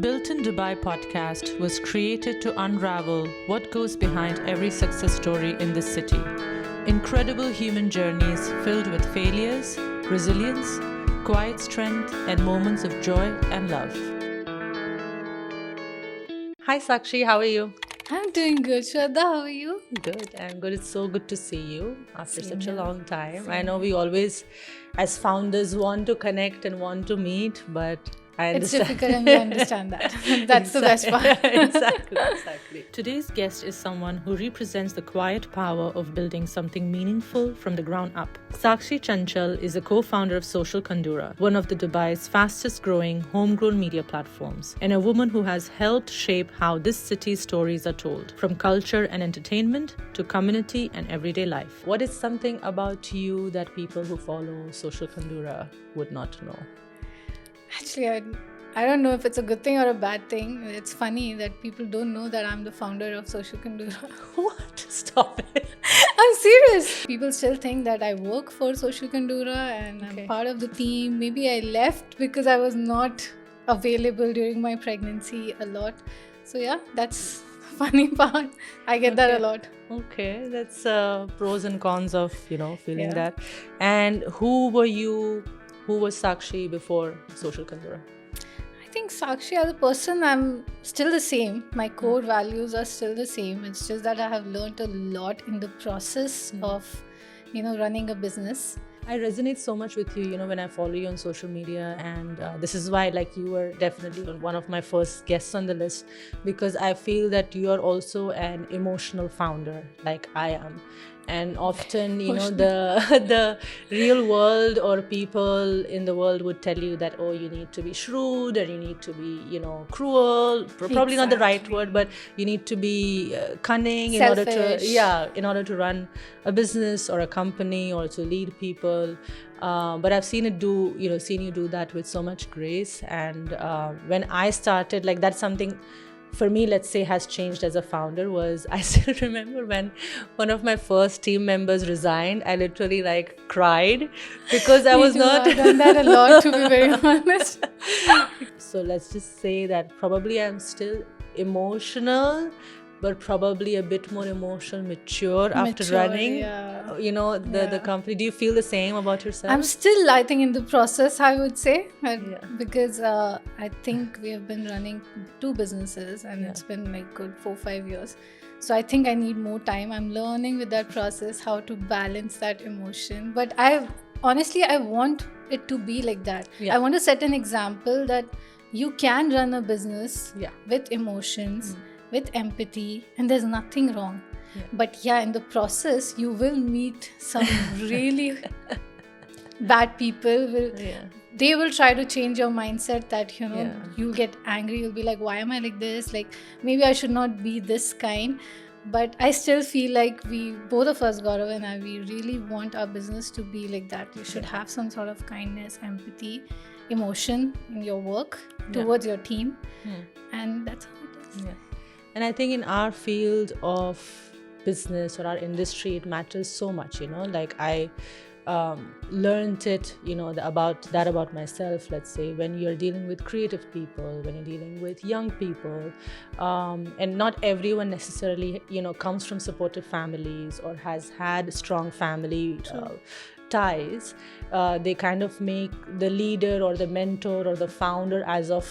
Built in Dubai podcast was created to unravel what goes behind every success story in this city. Incredible human journeys filled with failures, resilience, quiet strength, and moments of joy and love. Hi Sakshi, how are you? I'm doing good. Shraddha, how are you? Good, I'm good. It's so good to see you after Same such a here. long time. I Same know we always, as founders, want to connect and want to meet, but I It's understand. difficult and we understand that. That's the best part. Exactly. Today's guest is someone who represents the quiet power of building something meaningful from the ground up. Sakshi Chanchal is a co-founder of Social Kandura, one of the Dubai's fastest growing homegrown media platforms, and a woman who has helped shape how this city's stories are told, from culture and entertainment to community and everyday life. What is something about you that people who follow Social Kandura would not know? Actually, I don't know if it's a good thing or a bad thing. It's funny that people don't know that I'm the founder of Social Kandura. What? Stop it. I'm serious. People still think that I work for Social Kandura and Okay. I'm part of the team. Maybe I left because I was not available during my pregnancy a lot. So yeah, that's the funny part. I get that a Okay. lot. Okay, that's pros and cons of feeling Yeah. that. And who were you? Who was Sakshi before Social Kandura? I think Sakshi as a person, I'm still the same. My core values are still the same. It's just that I have learned a lot in the process of, running a business. I resonate so much with you, when I follow you on social media, and this is why, you were definitely one of my first guests on the list, because I feel that you are also an emotional founder, like I am. And often, the real world or people in the world would tell you that, oh, you need to be shrewd, or you need to be, cruel, probably not the right Exactly. word, but you need to be cunning in Selfish. order to run a business or a company or to lead people. But I've seen you do that with so much grace. And when I started, that's something for me, let's say, has changed as a founder. Was I still remember when one of my first team members resigned, I literally cried because I Me was too. not. I've done that a lot, to be very honest. So let's just say that probably I'm still emotional, but probably a bit more emotional, mature after Mature, running yeah. the Yeah. company. Do you feel the same about yourself? I'm still, I think, in the process, I would say, Yeah. because I think we have been running 2 businesses and Yeah. it's been good 4-5 years. So I think I need more time. I'm learning with that process how to balance that emotion. But I want it to be like that. Yeah. I want to set an example that you can run a business Yeah. with emotions, with empathy, and there's nothing wrong. Yeah. But yeah, in the process, you will meet some really bad people. Yeah. They will try to change your mindset that, Yeah. you'll get angry. You'll be like, why am I like this? Maybe I should not be this kind. But I still feel like both of us, Gaurav and I, we really want our business to be like that. You should have some sort of kindness, empathy, emotion in your work towards your team. And that's how it is. Yeah. And I think in our field of business or our industry, it matters so much, I learned it, about myself. Let's say when you're dealing with creative people, when you're dealing with young people, and not everyone necessarily, comes from supportive families or has had strong family ties. They kind of make the leader or the mentor or the founder as of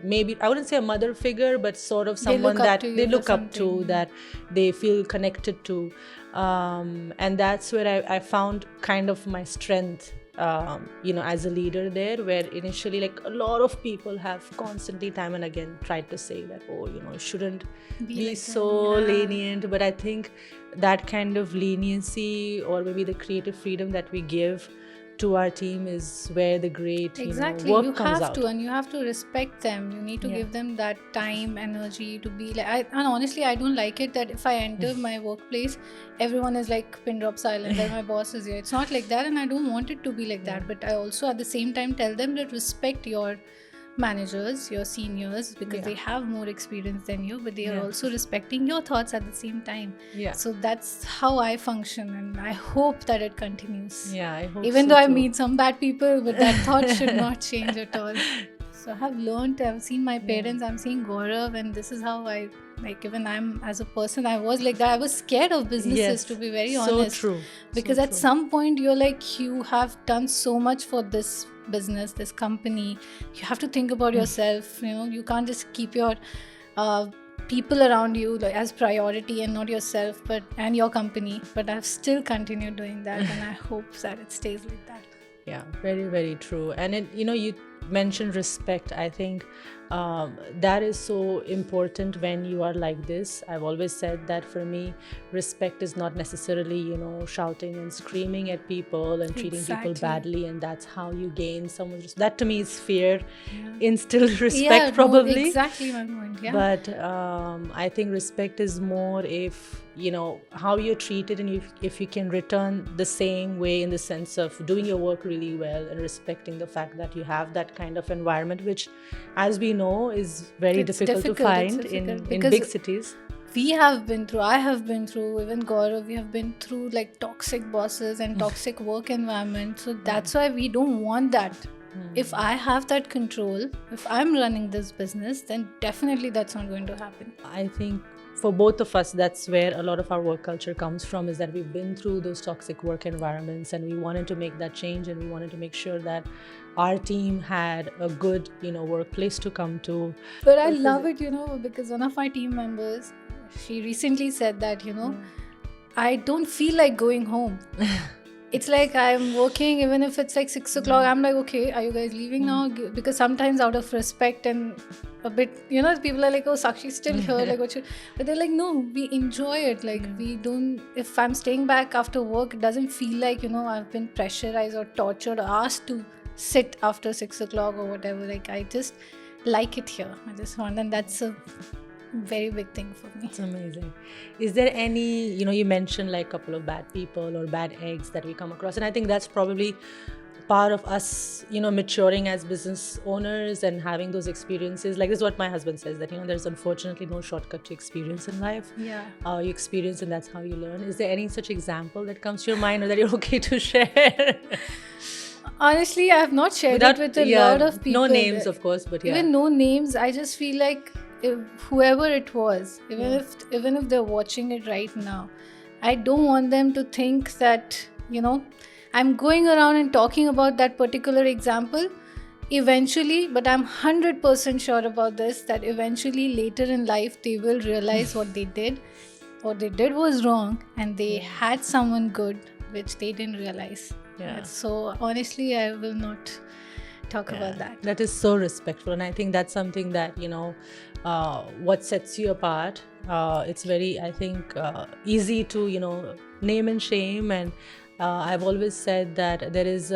maybe I wouldn't say a mother figure, but sort of someone look up that to you they for look up to, something. that they feel connected to, and that's where I found kind of my strength, as a leader there, where initially a lot of people have constantly time and again tried to say that, oh, you shouldn't be like so that, yeah. lenient. But I think that kind of leniency, or maybe the creative freedom that we give to our team, is where the great Exactly, work you comes have out. to, and you have to respect them. You need to Yeah. give them that time, energy to be like. And honestly, I don't like it that if I enter my workplace, everyone is pin drop silent and my boss is here. It's not like that, and I don't want it to be like that. But I also at the same time tell them that respect your managers, your seniors, because Yeah. they have more experience than you, but they are Yeah. also respecting your thoughts at the same time. Yeah. So that's how I function, and I hope that it continues. Yeah, I hope Even so though I too. meet some bad people, but that thought should not change at all. So So I have learned, I've seen my parents, I'm seeing Gaurav, and this is how I, like, even I'm as a person, I was like that. I was scared of businesses, Yes, to be very so honest. true. Because So at true. some point you're like, you have done so much for this business, this company. You have to think about yourself. You can't just keep your people around you like as priority and not yourself, and your company. But I've still continued doing that, and I hope that it stays like that. Yeah, very, very true. And you mentioned respect. I think that is so important when you are like this. I've always said that for me, respect is not necessarily, shouting and screaming at people and treating people Exactly. badly, and that's how you gain someone's respect. That to me is fear, instilled respect, Yeah, probably. no, exactly my point. Yeah. But I think respect is more if how you're treated, and if you can return the same way, in the sense of doing your work really well and respecting the fact that you have that kind of environment, which, as we know, is very It's difficult to difficult, it's find difficult in because big cities. we have been through, I have been through, even Gaurav, we have been through like toxic bosses and toxic work environment. So that's why we don't want that. If I have that control, if I'm running this business, then definitely that's not going to happen. I think for both of us, that's where a lot of our work culture comes from, is that we've been through those toxic work environments, and we wanted to make that change, and we wanted to make sure that our team had a good, workplace to come to. But I love it, because one of my team members, she recently said that, I don't feel like going home. It's like I'm working, even if it's like 6 o'clock, I'm like, okay, are you guys leaving now? Because sometimes out of respect and a bit, people are like, oh, Sakshi's still here, like what should, but they're like, no, we enjoy it. Like we don't, if I'm staying back after work, it doesn't feel like, I've been pressurized or tortured or asked to sit after 6 o'clock or whatever. Like I just like it here. I just want, and that's a very big thing for me. It's amazing. Is there any, you mentioned like a couple of bad people or bad eggs that we come across, and I think that's probably part of us, maturing as business owners and having those experiences. Like, this is what my husband says, that there's unfortunately no shortcut to experience in life. Yeah. You experience, and that's how you learn. Is there any such example that comes to your mind, or that you're okay to share? Honestly, I have not shared it with a lot of people. No names, of course, but yeah. Even no names. I just feel like if whoever it was, even if they're watching it right now, I don't want them to think that I'm going around and talking about that particular example. Eventually, but I'm 100% sure about this, that eventually later in life they will realize what they did was wrong, and they had someone good which they didn't realize. Yeah. So honestly, I will not talk about that. That is so respectful, and I think that's something that what sets you apart. It's very, I think, easy to name and shame, and I've always said that there is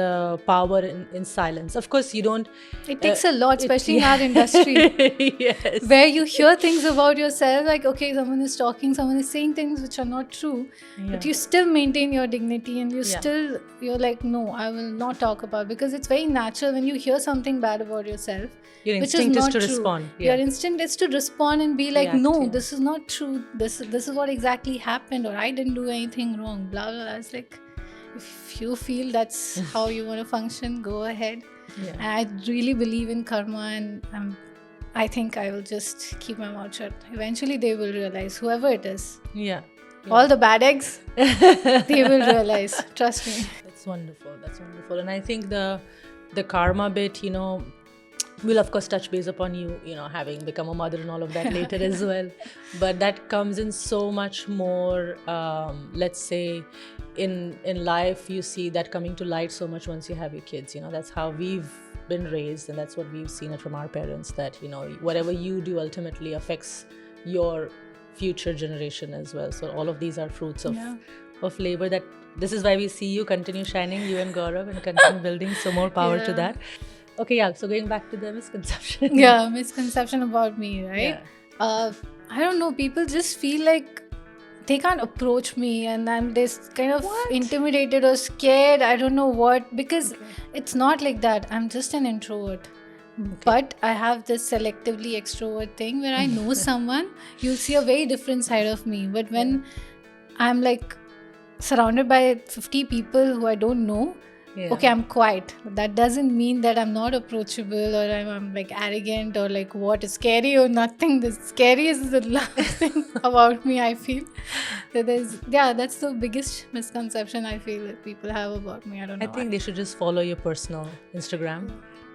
power in silence. Of course, you don't. It takes a lot, especially in our industry. Yes. Where you hear things about yourself, like, okay, someone is talking, someone is saying things which are not true, but you still maintain your dignity, and you're like, no, I will not talk about, because it's very natural when you hear something bad about yourself. Your which instinct is is not to true. respond. Your instinct is to respond and be like, React, no, this is not true. This is what exactly happened, or I didn't do anything wrong. Blah blah blah. It's like, if you feel that's how you want to function, go ahead. Yeah. I really believe in karma, and I think I will just keep my mouth shut. Eventually, they will realize, whoever it is. Yeah. All the bad eggs, they will realize. Trust me. That's wonderful. That's wonderful. And I think the karma bit, we'll of course touch base upon you, having become a mother and all of that later as well. But that comes in so much more, let's say, in life, you see that coming to light so much once you have your kids. That's how we've been raised, and that's what we've seen it from our parents, that whatever you do ultimately affects your future generation as well. So all of these are fruits of labor. That this is why we see you continue shining, you and Gaurav, and continue building. So more power to that. Okay, so going back to the misconception. Yeah, misconception about me, right? I don't know, people just feel like they can't approach me, and I'm just kind of intimidated or scared. I don't know what, because it's not like that. I'm just an introvert. But I have this selectively extrovert thing where I know someone, you'll see a very different side of me. But when I'm like surrounded by 50 people who I don't know, okay, I'm quiet. But that doesn't mean that I'm not approachable or I'm like arrogant or like what is scary or nothing. The scary is the last thing about me, I feel. That is, yeah, that's the biggest misconception I feel that people have about me. I don't I know think why. they should just follow your personal Instagram,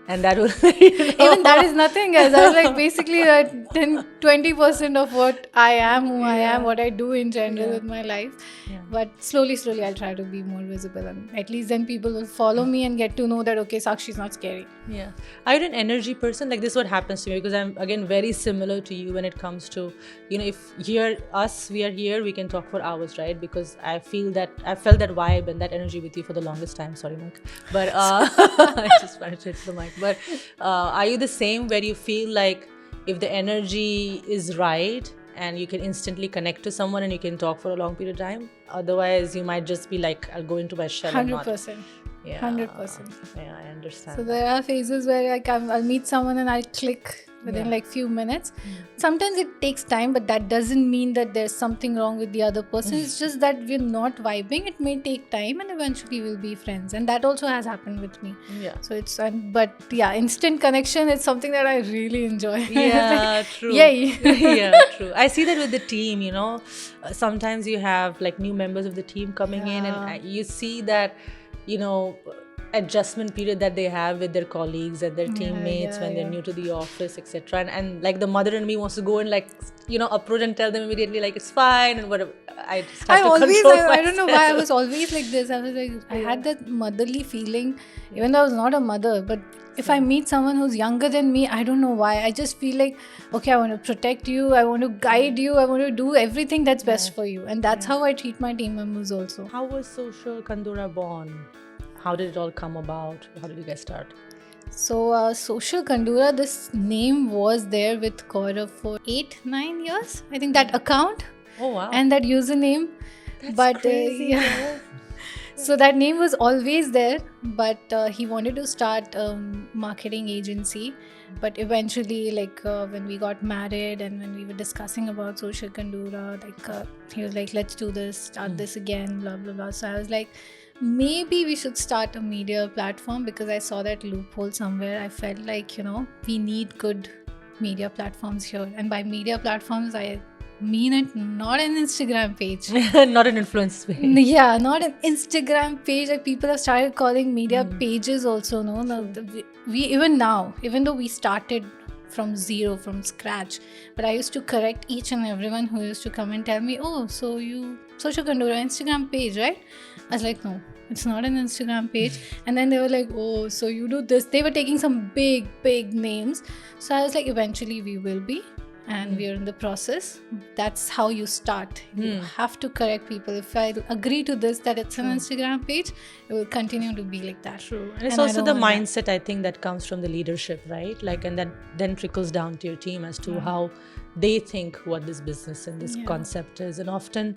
and that will Even that is nothing, guys. I was like basically 10-20% of what I am, who I am, what I do in general with my life. Yeah. But slowly, I'll try to be more visible, and at least then people will follow me and get to know that okay, Sakshi's not scary. Yeah. Are you an energy person? Like this is what happens to me because I'm again very similar to you when it comes to, if we are here, we can talk for hours, right? Because I felt that vibe and that energy with you for the longest time. Sorry, Mike. But I just wanted to hit the mic. But are you the same where you feel like if the energy is right and you can instantly connect to someone and you can talk for a long period of time? Otherwise, you might just be like, I'll go into my shell. 100%. Yeah. 100%. Yeah, I understand. So there are phases where I'll meet someone and I'll click within like few minutes. Sometimes it takes time, but that doesn't mean that there's something wrong with the other person. It's just that we're not vibing. It may take time and eventually we'll be friends. And that also has happened with me. Yeah. So it's, but yeah, instant connection is something that I really enjoy. Yeah, true. Yay. Yeah, true. I see that with the team, sometimes you have like new members of the team coming in and you see that, adjustment period that they have with their colleagues and their teammates when they're new to the office, etc. And like the mother in me wants to go and like, approach and tell them immediately like it's fine and whatever. I just have to control myself. I don't know why I was always like this. I was like, I had that motherly feeling, even though I was not a mother, but if I meet someone who's younger than me, I don't know why. I just feel like, okay, I want to protect you. I want to guide you. I want to do everything that's best for you. And that's how I treat my team members also. How was Social Kandura born? How did it all come about? How did you guys start? So, Social Kandura, this name was there with Gaurav for 8-9 years. I think that account. Oh, wow. And that username. That's crazy. Yeah. So that name was always there, but he wanted to start a marketing agency. But eventually, like when we got married and when we were discussing about Social Kandura, he was like, let's do this, start this again, blah, blah, blah. So I was like, maybe we should start a media platform because I saw that loophole somewhere. I felt like, we need good media platforms here. And by media platforms, I mean it, not an Instagram page. Not an influence page. Yeah, not an Instagram page. Like people have started calling media pages also, no? We even though we started from zero, from scratch, but I used to correct each and everyone who used to come and tell me, oh, so you Social Kandura Instagram page, right? I was like, no, it's not an Instagram page. And then they were like, oh, so you do this. They were taking some big names. So I was like, eventually we will be. And we are in the process. That's how you start. You have to correct people. If I agree to this, that it's an Instagram page, it will continue to be like that. True. And it's also the mindset, I think, that comes from the leadership, right? Like, and that then trickles down to your team as to how they think what this business and this concept is. And often,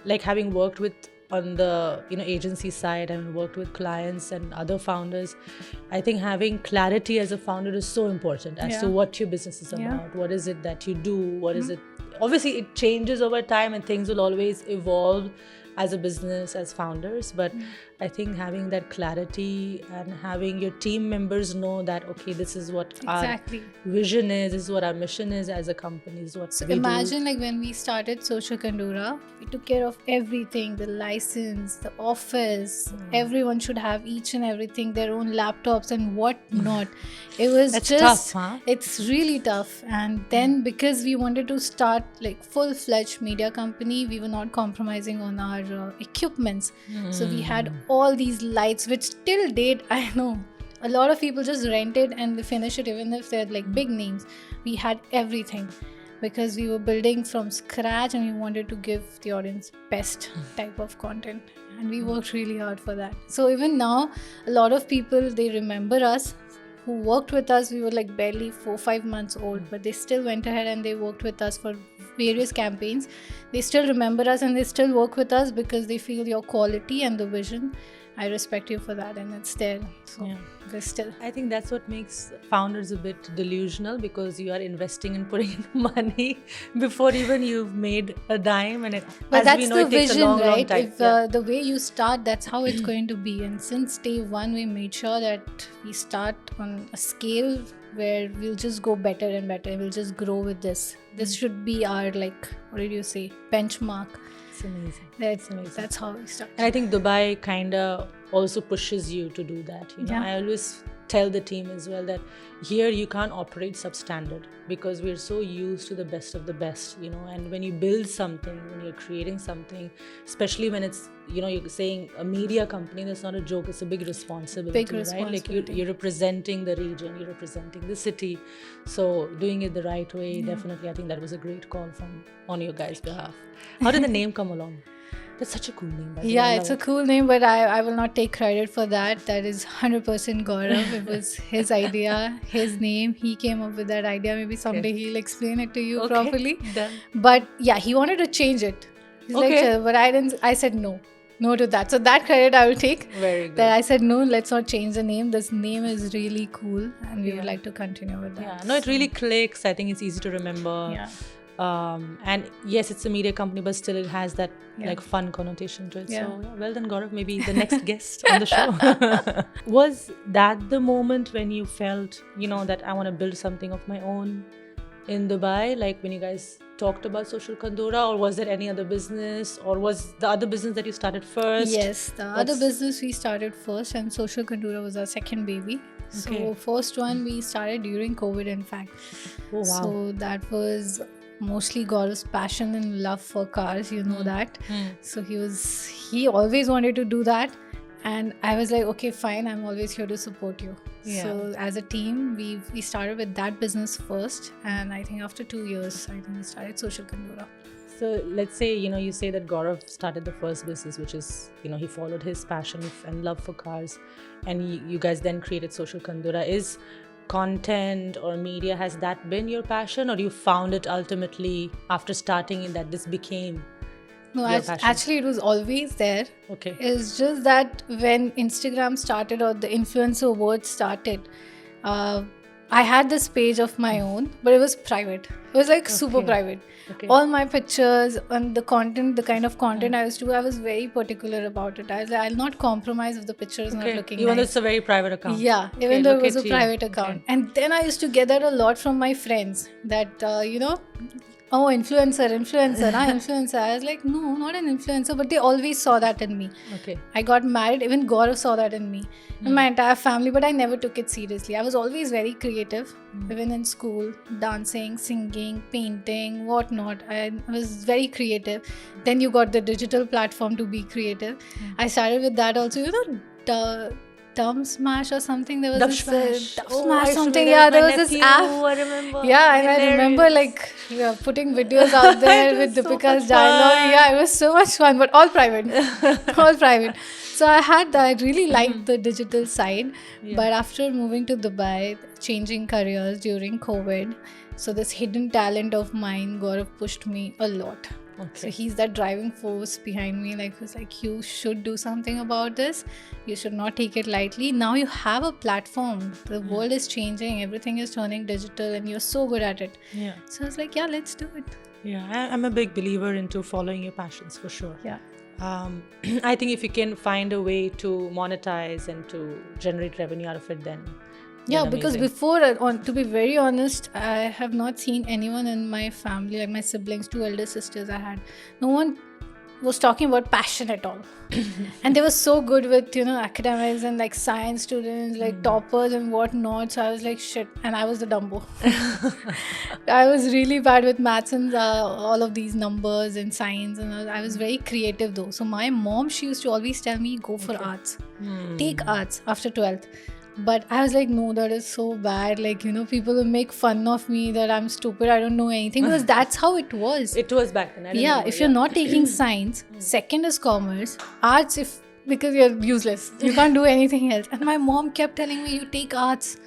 like having worked with on the agency side and worked with clients and other founders, I think having clarity as a founder is so important as to what your business is about. What is it that you do? What is it? Obviously it changes over time and things will always evolve as a business, as founders, but I think having that clarity and having your team members know that, okay, this is what our vision is, this is what our mission is as a company, this is what we imagine do. Like when we started Social Kandura, we took care of everything, the license, the office, everyone should have each and everything, their own laptops and what not. It was That's just tough, huh? It's really tough. And then because we wanted to start like full-fledged media company, we were not compromising on our equipments. So we had all these lights, which till date, I know a lot of people just rent it and they finish it even if they're like big names. We had everything because we were building from scratch and we wanted to give the audience best type of content, and we worked really hard for that. So even now, a lot of people, they remember us who worked with us. We were like barely 4-5 months old, but they still went ahead and they worked with us for various campaigns. They still remember us and they still work with us because they feel your quality and the vision. I respect you for that, and it's there. So Yeah. we're still. I think that's what makes founders a bit delusional, because you are investing and putting in money before even you've made a dime, and But as that's we know, the it takes vision, a long right? time. If Yeah. the way you start, that's how it's going to be. And since day one, we made sure that we start on a scale where we'll just go better and better. We'll just grow with this. This should be our, like, what did you say, benchmark. It's amazing. That's amazing. That's how we start. And I think Dubai kind of also pushes you to do that. Yeah. I always tell the team as well that here you can't operate substandard, because we're so used to the best of the best, and when you build something, when you're creating something, especially when it's, you're saying a media company, that's not a joke, it's a big responsibility, Big right? responsibility. Like you're representing the region, you're representing the city. So doing it the right way, definitely, I think that was a great call on your guys' behalf. How did the name come along? That's such a cool name, by the way. Yeah, I it's love a it. cool name, but I will not take credit for that. That is 100% Gaurav. It was his idea, his name. He came up with that idea. Maybe someday he'll explain it to you Okay, properly. done. But yeah, he wanted to change it. He's like, Okay. "Chal," but I didn't. I said no to that. So that credit I will take. Very good. That I said no, let's not change the name. This name is really cool, and we would Yeah. like to continue with that. Yeah, no, it really clicks. I think it's easy to remember. Yeah. And yes, it's a media company, but still it has that Yeah. like fun connotation to it. Yeah. So yeah, well done, Gaurav. Maybe the next guest on the show. Was that the moment when you felt, that I want to build something of my own in Dubai? Like when you guys talked about Social Kandura, or was there any other business, or was the other business that you started first? Yes, the other What's- business we started first, and Social Kandura was our second baby. So Okay. first one we started during COVID, in fact. Oh wow. So that was mostly Gaurav's passion and love for cars, that. So he always wanted to do that, and I was like, okay, fine, I'm always here to support you. Yeah. So as a team, we started with that business first, and I think after 2 years, I think we started Social Kandura. So let's say, you say that Gaurav started the first business, which is, he followed his passion and love for cars, and you guys then created Social Kandura. Is content or media, has that been your passion, or you found it ultimately after starting in that this became No, your passion? actually, it was always there. Okay. It's just that when Instagram started, or the influencer world started, I had this page of my own, but it was private. It was like super Okay. private. Okay. All my pictures and the content, the kind of content I used to do, I was very particular about it. I was like, I'll not compromise if the picture is not looking Even though nice. it's a very private account. Yeah, Okay, even though look it was a at you. private account. Okay. And then I used to get that a lot from my friends that, oh, influencer, influencer. I was like, no, not an influencer, but they always saw that in me. Okay. I got married, even Gaurav saw that in me, and my entire family, but I never took it seriously. I was always very creative, even in school, dancing, singing, painting, whatnot. I was very creative. Then you got the digital platform to be creative. I started with that also, Dumb Smash or something. There was Dub this Smash. Dub Oh, Smash I used to something. make that Yeah, with there my was this nephew, app. I remember. Yeah, and I remember Hilarious. putting videos out there It with was so Deepika's much dialogue. fun. Yeah, it was so much fun, but all private. All private. So I really liked the digital side. Yeah. But after moving to Dubai, changing careers during COVID, so this hidden talent of mine, Gaurav pushed me a lot. Okay. So he's that driving force behind me. Like, he's like, you should do something about this. You should not take it lightly. Now you have a platform. The world is changing. Everything is turning digital, and you're so good at it. Yeah. So I was like, yeah, let's do it. Yeah, I'm a big believer into following your passions, for sure. Yeah. I think if you can find a way to monetize and to generate revenue out of it, then Yeah, because amazing. before, to be very honest, I have not seen anyone in my family, like my siblings, 2 elder sisters I had. No one was talking about passion at all. And they were so good with, academics and like science students, like toppers and whatnot. So I was like, shit. And I was the dumbo. I was really bad with maths and all of these numbers and science. And I was very creative though. So my mom, she used to always tell me, go for arts. Take arts after 12th. But I was like, no, that is so bad. Like, people will make fun of me that I'm stupid, I don't know anything. Because that's how it was. It was back then. I Yeah, remember, if you're not taking science, second is commerce, arts, because you're useless. You can't do anything else. And my mom kept telling me, you take arts.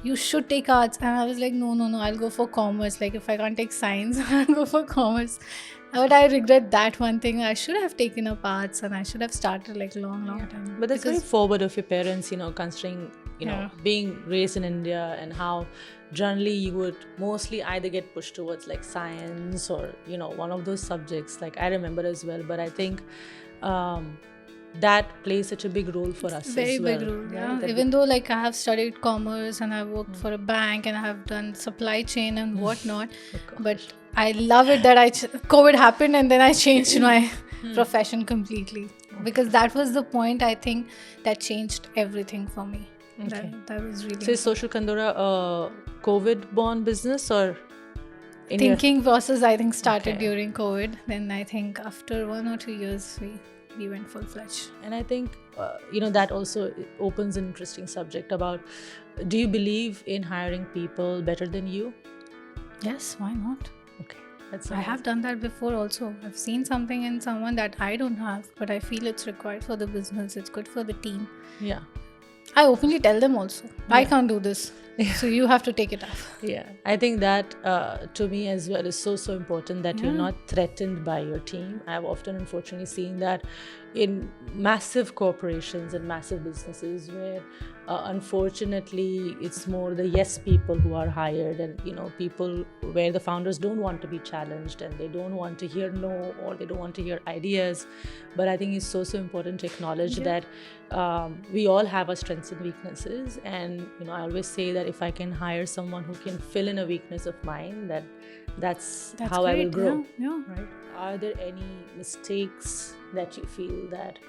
you should take arts. And I was like, no, I'll go for commerce. Like, if I can't take science, I'll go for commerce. But I regret that one thing. I should have taken up arts, and I should have started like long time. But that's very forward of your parents, considering, Yeah. being raised in India and how generally you would mostly either get pushed towards like science or, one of those subjects. Like I remember as well, but I think that plays such a big role for us Very as well. big role, right? yeah. That Even though like I have studied commerce and I worked for a bank and I have done supply chain and whatnot, but I love it that COVID happened and then I changed my profession completely, because that was the point, I think, that changed everything for me. That was really So is Social Kandora a COVID-born business or in thinking process, I think, started Okay. during COVID. Then I think after 1 or 2 years we went full-fledged. And I think, that also opens an interesting subject about, do you believe in hiring people better than you? Yes, why not? Okay. That's I have done that before also. I've seen something in someone that I don't have, but I feel it's required for the business. It's good for the team. Yeah. I openly tell them also, I can't do this. So you have to take it up. Yeah. I think that to me as well is so important that you're not threatened by your team. I've often unfortunately seen that in massive corporations and massive businesses where unfortunately it's more the yes people who are hired, and people where the founders don't want to be challenged and they don't want to hear no, or they don't want to hear ideas. But I think it's so important to acknowledge that we all have our strengths and weaknesses, and I always say that if I can hire someone who can fill in a weakness of mine, that's how I will great, grow. Yeah. Right? Are there any mistakes that you feel that,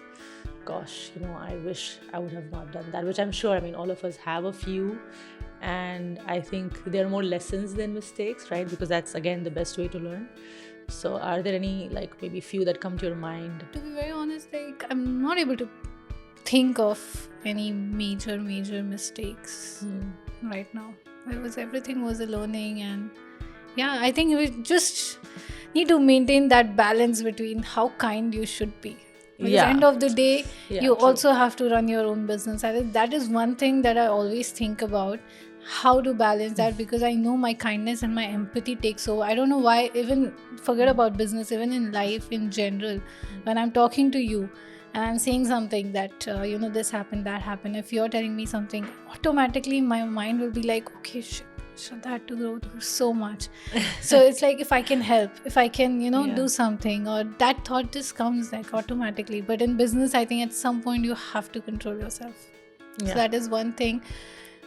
gosh, I wish I would have not done that? Which I'm sure, all of us have a few, and I think there are more lessons than mistakes, right? Because that's again the best way to learn. So are there any, like, maybe few that come to your mind? To be very honest, like, I'm not able to think of any major mistakes right now. Everything was a learning, and yeah, I think we just need to maintain that balance between how kind you should be. Because at the end of the day, you true. also have to run your own business. I think that is one thing that I always think about, how to balance that, because I know my kindness and my empathy takes over. I don't know why, even forget about business, even in life in general, when I'm talking to you and I'm saying something that, this happened, that happened, if you're telling me something, automatically my mind will be like, okay, shut that to go through so much. So it's like, if I can help, if I can, do something, or that thought just comes like automatically. But in business, I think at some point you have to control yourself. So that is one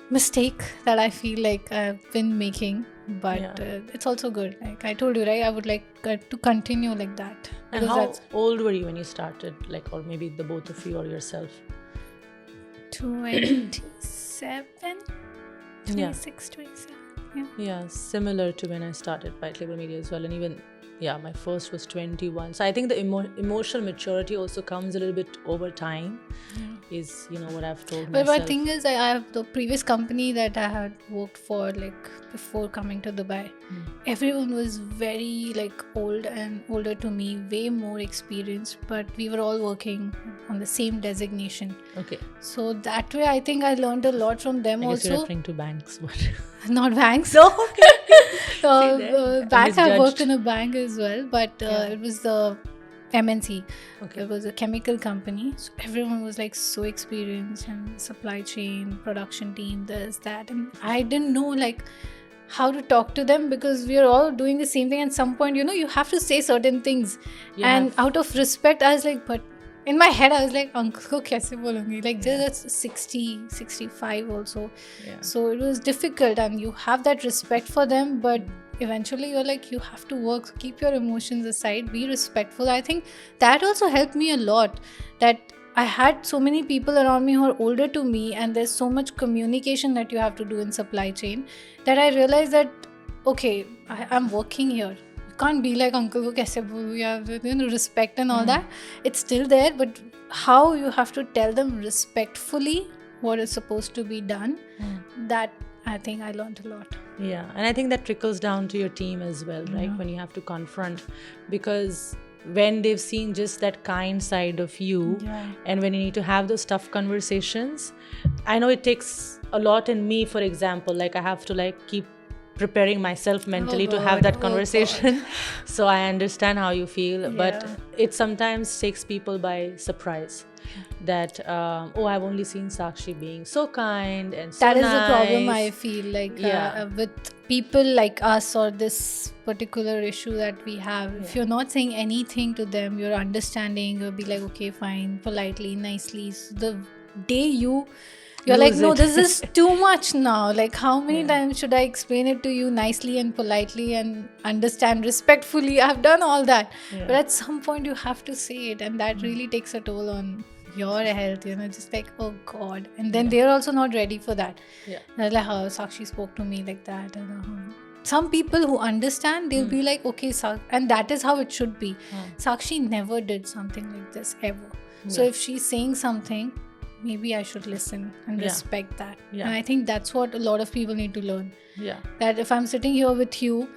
mistake that I feel like I've been making, but it's also good. Like I told you, right, I would like to continue like that. And how old were you when you started, like, or maybe the both of you or yourself? 27, 26, 27. Yeah, similar to when I started White Label Media as well. And even, my first was 21. So I think the emotional maturity also comes a little bit over time, is, what I've told myself. But the thing is, I have the previous company that I had worked for, like, before coming to Dubai. Everyone was very, like, old and older to me, way more experienced, but we were all working on the same designation. Okay. So that way, I think I learned a lot from them I guess also. you're referring to banks, but... Not banks. No, okay. Bank, I worked in a bank as well, but it was the MNC. Okay. It was a chemical company. So everyone was like so experienced, and supply chain, production team, this, that. And I didn't know like how to talk to them, because we are all doing the same thing. At some point, you have to say certain things. Out of respect, I was like, but in my head, I was like, uncle ko kaise bolungi? Like, that's 60, 65 also. So it was difficult, and you have that respect for them, but eventually you're like, you have to work, keep your emotions aside, be respectful. I think that also helped me a lot, that I had so many people around me who are older to me, and there's so much communication that you have to do in supply chain, that I realized that, okay, I'm working here. Can't be like uncle ko kaise bolu, you have respect and all that. It's still there, but how you have to tell them respectfully what is supposed to be done, that I think I learned a lot. Yeah, and I think that trickles down to your team as well, right? When you have to confront, because when they've seen just that kind side of you, Yeah. and when you need to have those tough conversations. I know it takes a lot in me, for example, like I have to like keep preparing myself mentally to have God. that Oh, conversation. So I understand how you feel, but Yeah. it sometimes takes people by surprise that oh, I've only seen Sakshi being so kind and so That is the problem I nice. feel like Yeah. with people like us, or this particular issue that we have. If you're not saying anything to them, you're understanding, you'll be like, okay, fine, politely, nicely. So the day you're like, Lose no, it. this is too much now. Like, how many Yeah. times should I explain it to you nicely and politely and understand respectfully? I've done all that. Yeah. But at some point, you have to say it, and that really takes a toll on your health, just like, oh God. And then they're also not ready for that. Yeah. They're like, how Sakshi spoke to me like that. And, some people who understand, they'll be like, okay, and that is how it should be. Sakshi never did something like this ever. So if she's saying something, maybe I should listen and respect that. Yeah. And I think that's what a lot of people need to learn. Yeah. That if I'm sitting here with you,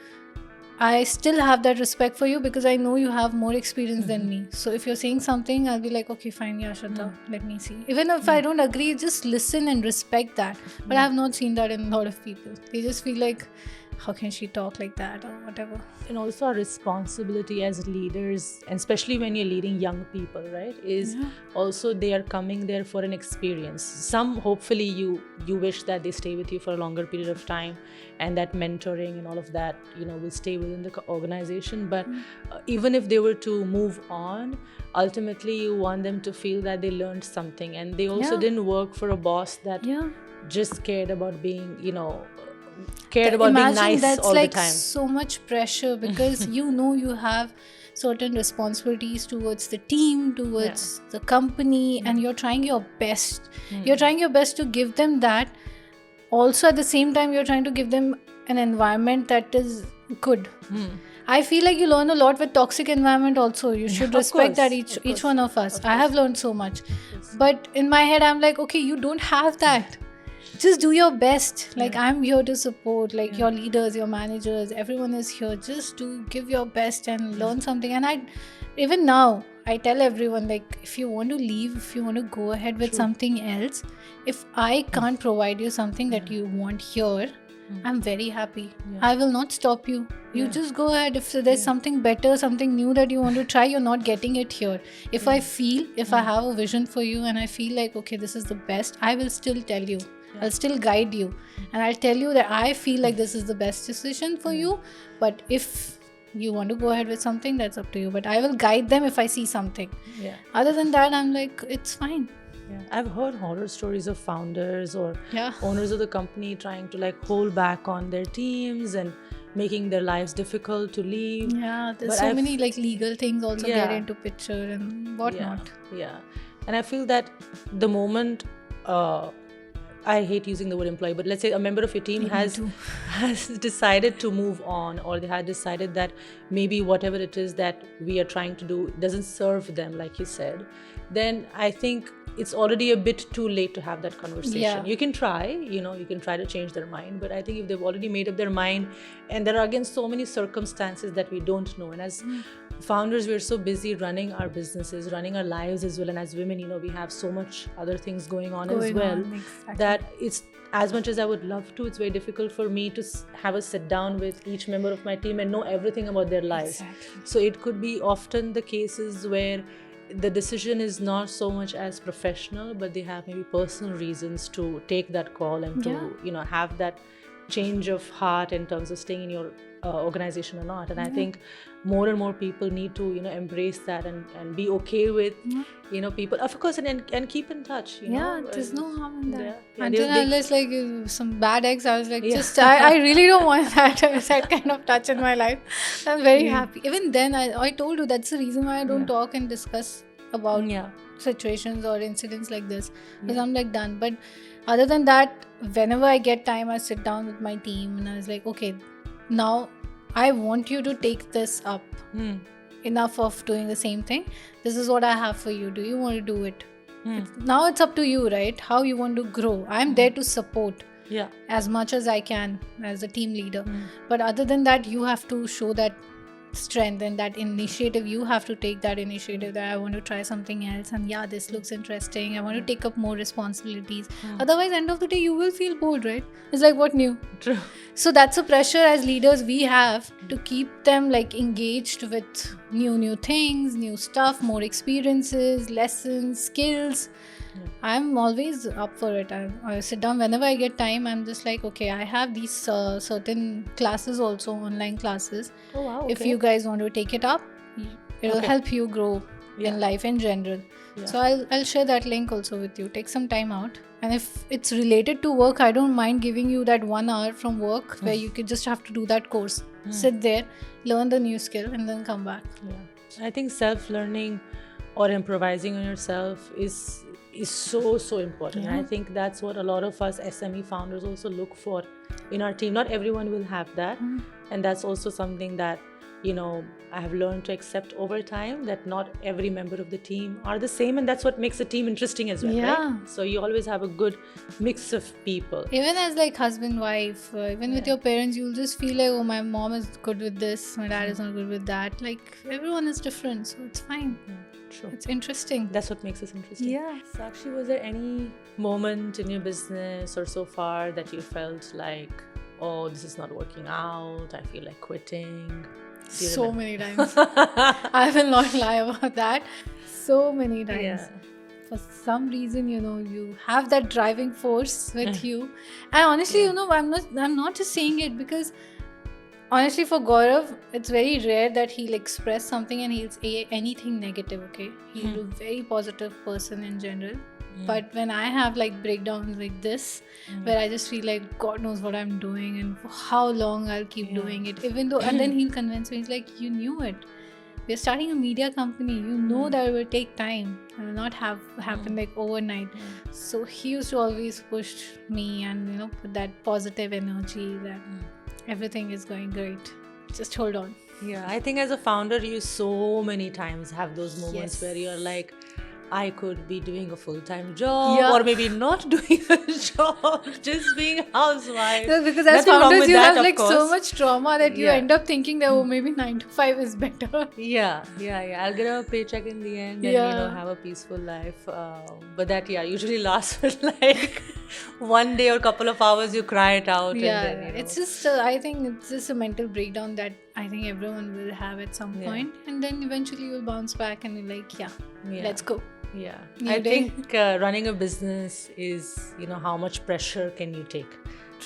I still have that respect for you because I know you have more experience than me. So if you're saying something, I'll be like, okay, fine, yeah, Shraddha, let me see. Even if I don't agree, just listen and respect that. But I have not seen that in a lot of people. They just feel like, how can she talk like that or whatever. And also our responsibility as leaders, and especially when you're leading young people, right, is also they are coming there for an experience. Some hopefully you wish that they stay with you for a longer period of time, and that mentoring and all of that will stay within the organization. But even if they were to move on, ultimately you want them to feel that they learned something, and they also didn't work for a boss that just cared about being cared about being nice that's all like the time. So much pressure because you have certain responsibilities towards the team, towards the company, and you're trying your best. You're trying your best to give them that. Also, at the same time, you're trying to give them an environment that is good. I feel like you learn a lot with toxic environment also. You should respect that each one of us. I have learned so much. But in my head, I'm like, okay, you don't have that. Just do your best. Like, I'm here to support, like your leaders, your managers, everyone is here just to give your best and learn something. And even now, I tell everyone, like, if you want to leave, if you want to go ahead with something else, if I can't provide you something that you want here, I'm very happy. I will not stop you. You just go ahead. If there's something better, something new that you want to try, you're not getting it here. If I have a vision for you and I feel like, okay, this is the best, I will still tell you. I'll still guide you. And I'll tell you that I feel like this is the best decision for you. But if you want to go ahead with something, that's up to you. But I will guide them if I see something. Yeah. Other than that, I'm like, it's fine. Yeah. I've heard horror stories of founders or Yeah. owners of the company trying to like hold back on their teams and making their lives difficult to leave. Yeah, there's But so many like legal things also Yeah. get into picture and whatnot. Yeah. And I feel that the moment I hate using the word employee, but let's say a member of your team has decided to move on, or they had decided that maybe whatever it is that we are trying to do doesn't serve them, like you said, then I think it's already a bit too late to have that conversation. Yeah. You can try, you can try to change their mind, but I think if they've already made up their mind, and there are again so many circumstances that we don't know, and as founders, we're so busy running our businesses, running our lives as well, and as women, we have so much other things going on as well, exactly. that it's, as much as I would love to, it's very difficult for me to have a sit down with each member of my team and know everything about their lives. Exactly. So it could be often the cases where the decision is not so much as professional, but they have maybe personal reasons to take that call and to have that change of heart in terms of staying in your organization or not. And I think more and more people need to embrace that and be okay with people, of course, and keep in touch. There's no harm in that. Yeah, Until unless like some bad eggs, I was like, just I really don't want that kind of touch in my life. I'm very happy. Even then, I told you that's the reason why I don't talk and discuss about situations or incidents like this, because I'm like done. But other than that, whenever I get time, I sit down with my team and I was like, okay, now I want you to take this up. Enough of doing the same thing. This is what I have for you. Do you want to do it? Now it's up to you, right? How you want to grow. I'm there to support as much as I can as a team leader. But other than that, you have to show that strength and that initiative. You have to take that initiative that I want to try something else, and yeah, this looks interesting, I want to take up more responsibilities. Otherwise, end of the day, you will feel bored, right? It's like, what new? True. So that's a pressure as leaders we have to keep them like engaged with new things, new stuff, more experiences, lessons, skills. I'm always up for it. I sit down whenever I get time. I'm just like, okay, I have these certain classes also, online classes. Oh wow. If okay. you guys want to take it up, it'll Okay. help you grow in life in general. Yeah. So I'll share that link also with you. Take some time out, and if it's related to work, I don't mind giving you that 1 hour from work where you could just have to do that course. Sit there, learn the new skill, and then come back. Yeah. I think self-learning or improvising on yourself is so important. And I think that's what a lot of us SME founders also look for in our team. Not everyone will have that, and that's also something that, you know, I have learned to accept over time, that not every member of the team are the same, and that's what makes the team interesting as well, right? So you always have a good mix of people. Even as like husband, wife, even with your parents, you'll just feel like, oh, my mom is good with this, my dad is not good with that. Like, everyone is different, so it's fine. True. It's interesting. That's what makes us interesting. Yeah. Sakshi, was there any moment in your business or so far that you felt like, oh, this is not working out, I feel like quitting? So many times. I will not lie about that. So many times. Yeah. For some reason, you know, you have that driving force with you. And honestly, you know, I'm not just saying it because honestly, for Gaurav, it's very rare that he'll express something and he'll say anything negative, okay? He's a very positive person in general. But when I have like breakdowns like this, where I just feel like God knows what I'm doing and for how long I'll keep doing it, even though, and then he'll convince me, he's like, you knew it. We're starting a media company. You know that it will take time. It will not have happen like overnight. So he used to always push me and, you know, put that positive energy that everything is going great. Just hold on. Yeah, I think as a founder, you so many times have those moments where you're like, I could be doing a full-time job or maybe not doing a job, just being a housewife. No, because as Nothing wrong founders, with you that, have of like so course. much trauma that you end up thinking that, oh, maybe 9 to 5 is better. Yeah. I'll get a paycheck in the end and, you know, have a peaceful life. But that, usually lasts for like one day or couple of hours, you cry it out. Yeah, and then, you know. it's just, I think it's just a mental breakdown that I think everyone will have at some point. And then eventually you'll bounce back and you're like, let's go. Yeah, New I day. think running a business is, you know, how much pressure can you take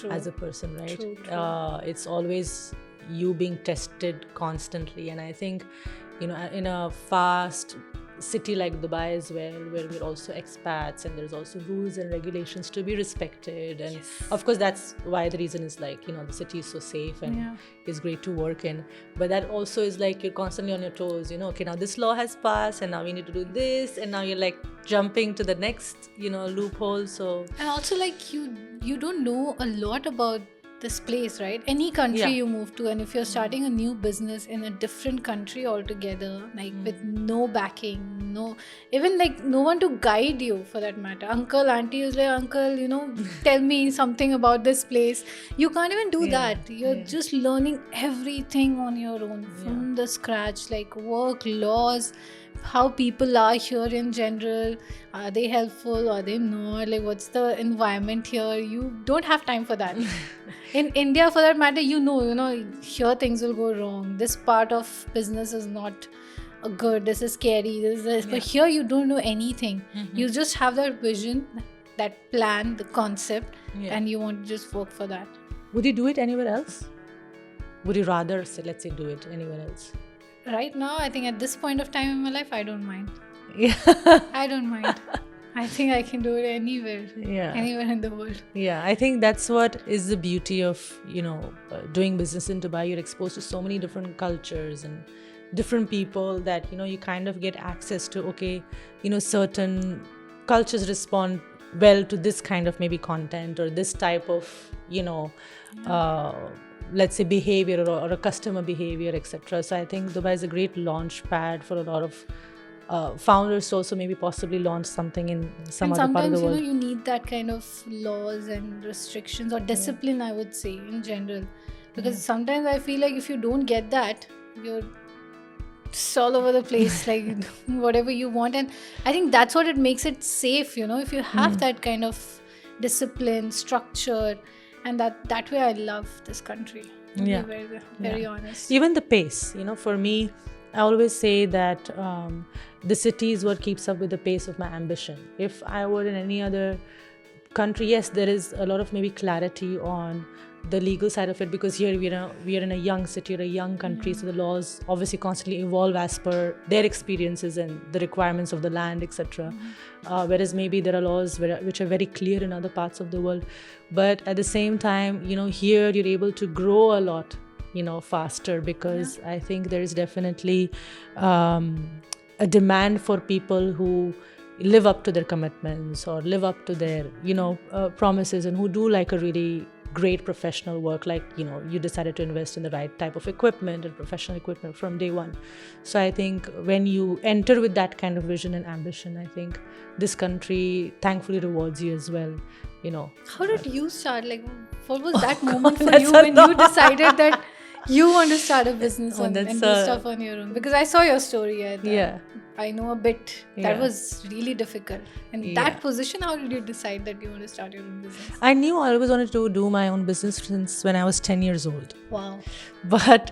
as a person, right? True. It's always you being tested constantly, and I think, you know, in a fast city like Dubai as well, where we're also expats and there's also rules and regulations to be respected, and of course that's why the reason is like, you know, the city is so safe and it's great to work in, but that also is like you're constantly on your toes, you know, okay, now this law has passed and now we need to do this, and now you're like jumping to the next, you know, loophole. So And also like you don't know a lot about this place, right? Any country you move to, and if you're starting a new business in a different country altogether, like with no backing, no, even like no one to guide you for that matter. Uncle, auntie is like, uncle, you know, tell me something about this place. You can't even do that. You're just learning everything on your own from the scratch, like work, laws, how people are here in general. Are they helpful? Are they not? Like, what's the environment here? You don't have time for that. In India, for that matter, you know, here things will go wrong. This part of business is not good. This is scary. This is this. But here, you don't know anything. You just have that vision, that plan, the concept, and you want to just work for that. would you do it anywhere else? Would you rather, say, let's say, do it anywhere else? Right now, I think at this point of time in my life, I don't mind. Yeah. I don't mind. I think I can do it anywhere. Anywhere in the world. Yeah, I think that's what is the beauty of, you know, doing business in Dubai. You're exposed to so many different cultures and different people that, you know, you kind of get access to, okay, you know, certain cultures respond well to this kind of maybe content or this type of, you know, let's say behavior or a customer behavior, etc. So I think Dubai is a great launch pad for a lot of founders to also maybe possibly launch something in some other part of the world. Sometimes, you know, you need that kind of laws and restrictions or discipline, I would say, in general. Because sometimes I feel like if you don't get that, you're just all over the place, like whatever you want. And I think that's what it makes it safe, you know, if you have that kind of discipline, structure, and that way I love this country. To be Yeah. very honest. Even the pace, you know, for me, I always say that the city is what keeps up with the pace of my ambition. If I were in any other country, yes, there is a lot of maybe clarity on the legal side of it, because here we are in a young city or a young country, so the laws obviously constantly evolve as per their experiences and the requirements of the land, etc. Whereas maybe there are laws which are very clear in other parts of the world, but at the same time, you know, here you're able to grow a lot, you know, faster, because I think there is definitely a demand for people who live up to their commitments or live up to their, you know, promises, and who do like a really great professional work, like, you know, you decided to invest in the right type of equipment and professional equipment from day one. So I think when you enter with that kind of vision and ambition, I think this country thankfully rewards you as well, you know. How did you start? Like, what was that moment for that's you a when you lot. decided that you want to start a business Oh, and that's do a- stuff on your own? Because I saw your story. Yeah. I know a bit. That Yeah. was really difficult. In Yeah. that position, how did you decide that you want to start your own business? I knew I always wanted to do my own business since when I was 10 years old. Wow. But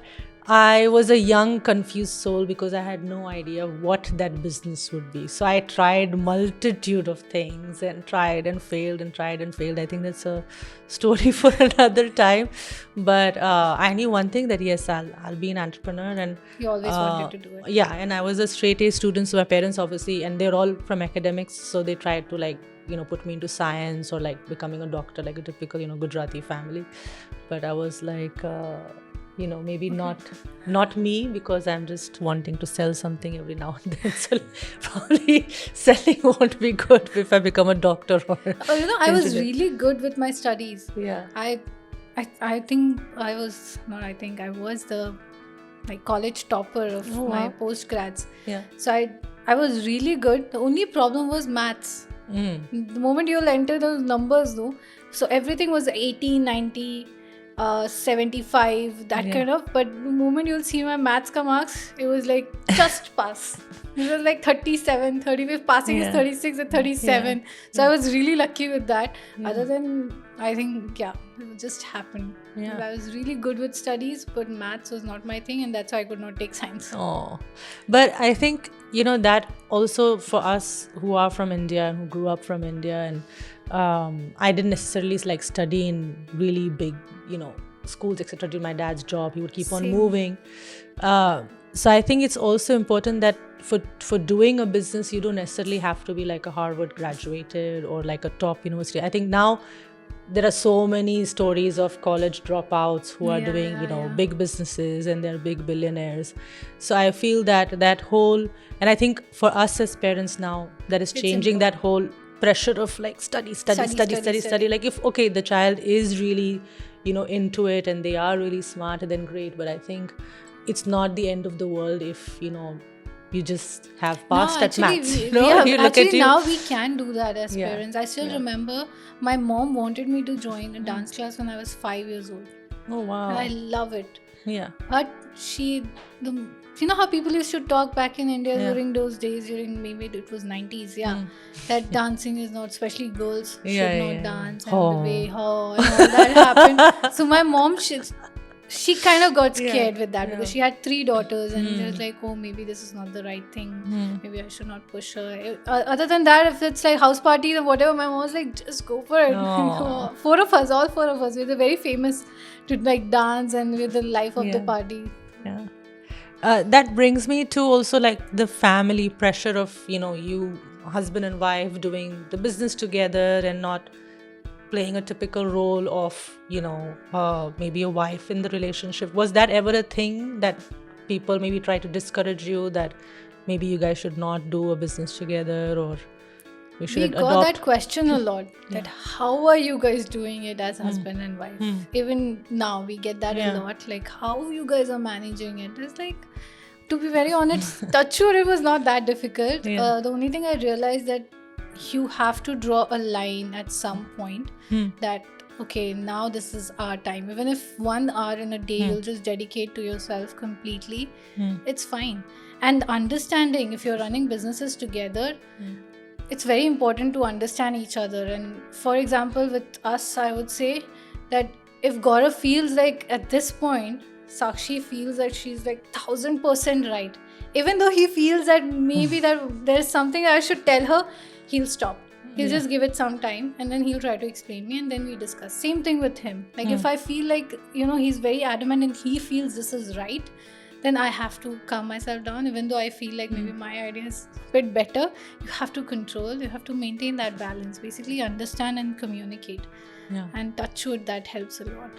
I was a young, confused soul because I had no idea what that business would be. So I tried multitude of things and tried and failed and tried and failed. I think that's a story for another time. But I knew one thing, that yes, I'll be an entrepreneur, and You always wanted to do it. yeah, and I was a straight A student, so my parents obviously, and they're all from academics, so they tried to like, you know, put me into science or like becoming a doctor, like a typical, you know, Gujarati family. But I was like, you know, maybe not me, because I'm just wanting to sell something every now and then. So probably selling won't be good if I become a doctor or Oh, you know, I was engineer. really good with my studies. Yeah. I think I was the like college topper of Oh, my wow. postgrads. Yeah. So I was really good. The only problem was maths. The moment you'll enter those numbers though, so everything was 80, 90, 75, that Yeah. kind of. But the moment you'll see my maths ka marks, it was like just pass. It was like 37, 35. Passing is Yeah. 36 and 37. So I was really lucky with that. Other than, I think, yeah, it just happened. Yeah. I was really good with studies, but maths was not my thing, and that's why I could not take science. Oh, but I think, you know, that also for us who are from India and who grew up from India, and I didn't necessarily like study in really big, you know, schools, etc. Did my dad's job, he would keep on Same. moving. So I think it's also important that for doing a business, you don't necessarily have to be like a Harvard graduated or like a top university. I think now there are so many stories of college dropouts who are doing, you know, big businesses, and they're big billionaires. So I feel that whole, and I think for us as parents now, that is changing that whole pressure of like study. Like if, okay, the child is really, you know, into it and they are really smart, then great. But I think it's not the end of the world if, you know, you just have passed at maths. You know, you look at you. Now we can do that as Yeah. parents. I still remember my mom wanted me to join a dance class when I was 5 years old. Oh wow. And I love it. Yeah. But you know how people used to talk back in India during those days, during maybe it was 90s, that dancing is not, especially girls should not dance, and the way and all that happened. So my mom, she kind of got scared with that because she had 3 daughters, and she was like, oh, maybe this is not the right thing. Maybe I should not push her. Other than that, if it's like house parties or whatever, my mom was like, just go for it. Oh. 4 of us, all 4 of us, we were very famous to like dance and with the life of the party. Yeah. That brings me to also like the family pressure of, you know, you husband and wife doing the business together and not playing a typical role of, you know, maybe a wife in the relationship. Was that ever a thing that people maybe try to discourage you, that maybe you guys should not do a business together, or you should We adopt? got that question a lot, that how are you guys doing it as husband and wife? Even now we get that a lot, like how you guys are managing it. It's like, to be very honest, touch wood, it was not that difficult. The only thing I realized that you have to draw a line at some point, that okay, now this is our time. Even if 1 hour in a day you'll just dedicate to yourself completely, it's fine. And understanding, if you're running businesses together, it's very important to understand each other. And for example, with us, I would say that if Gaurav feels like at this point, Sakshi feels that she's like 1000% right, even though he feels that maybe that there's something I should tell her, he'll stop. He'll just give it some time and then he'll try to explain me and then we discuss. Same thing with him. Like if I feel like, he's very adamant and he feels this is right, then I have to calm myself down. Even though I feel like maybe my idea is a bit better, you have to control, you have to maintain that balance. Basically understand and communicate. Yeah. And touch wood, that helps a lot.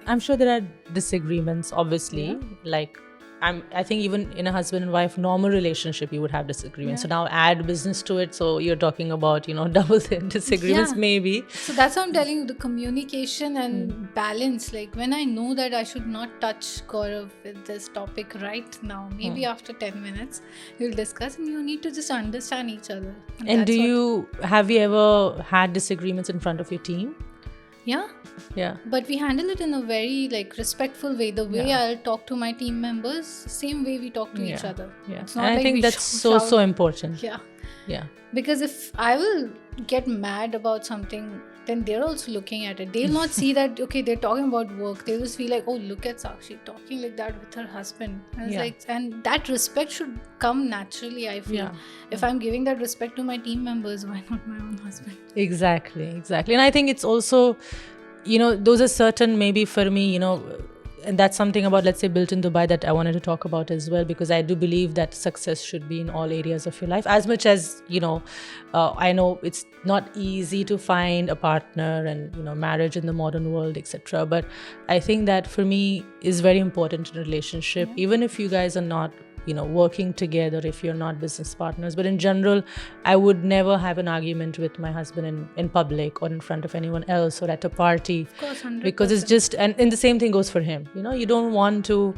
I'm sure there are disagreements, obviously. Like, I think even in a husband and wife normal relationship, you would have disagreements. So now add business to it. So you're talking about, double the disagreements, maybe. So that's what I'm telling you, the communication and balance. Like when I know that I should not touch Gaurav with this topic right now, maybe after 10 minutes, we'll discuss and you need to just understand each other. And have you ever had disagreements in front of your team? Yeah. But we handle it in a very respectful way. The way I'll talk to my team members, same way we talk to each other. Yeah. It's not and I think that's so important. Yeah. Because if I will get mad about something, then they're also looking at it. They'll not see that, okay, they're talking about work. They'll just feel like, oh, look at Sakshi talking like that with her husband. And it's and that respect should come naturally, I feel. If I'm giving that respect to my team members, why not my own husband? Exactly. And I think it's also, those are certain, maybe for me, and that's something about, let's say, Built in Dubai that I wanted to talk about as well, because I do believe that success should be in all areas of your life. As much as, I know it's not easy to find a partner and, marriage in the modern world, etc. But I think that for me is very important in a relationship, even if you guys are not, working together, if you're not business partners. But in general, I would never have an argument with my husband in public or in front of anyone else or at a party. Of course, 100%. Because it's just, and the same thing goes for him. You don't want to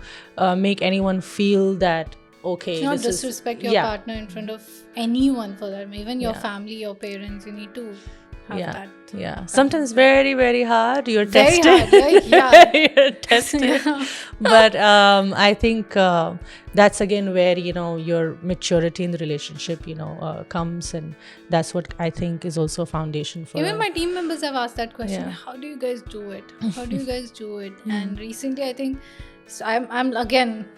make anyone feel that, okay, not disrespect your partner in front of anyone for that. Even your family, your parents, you need to have that. Yeah. Sometimes very, very hard. You're very tested. Hard, right? Yeah. You're tested. But I think that's again where, your maturity in the relationship, comes. And that's what I think is also a foundation for even my team members have asked that question. Yeah. How do you guys do it? How do you guys do it? And recently, I think, I'm again,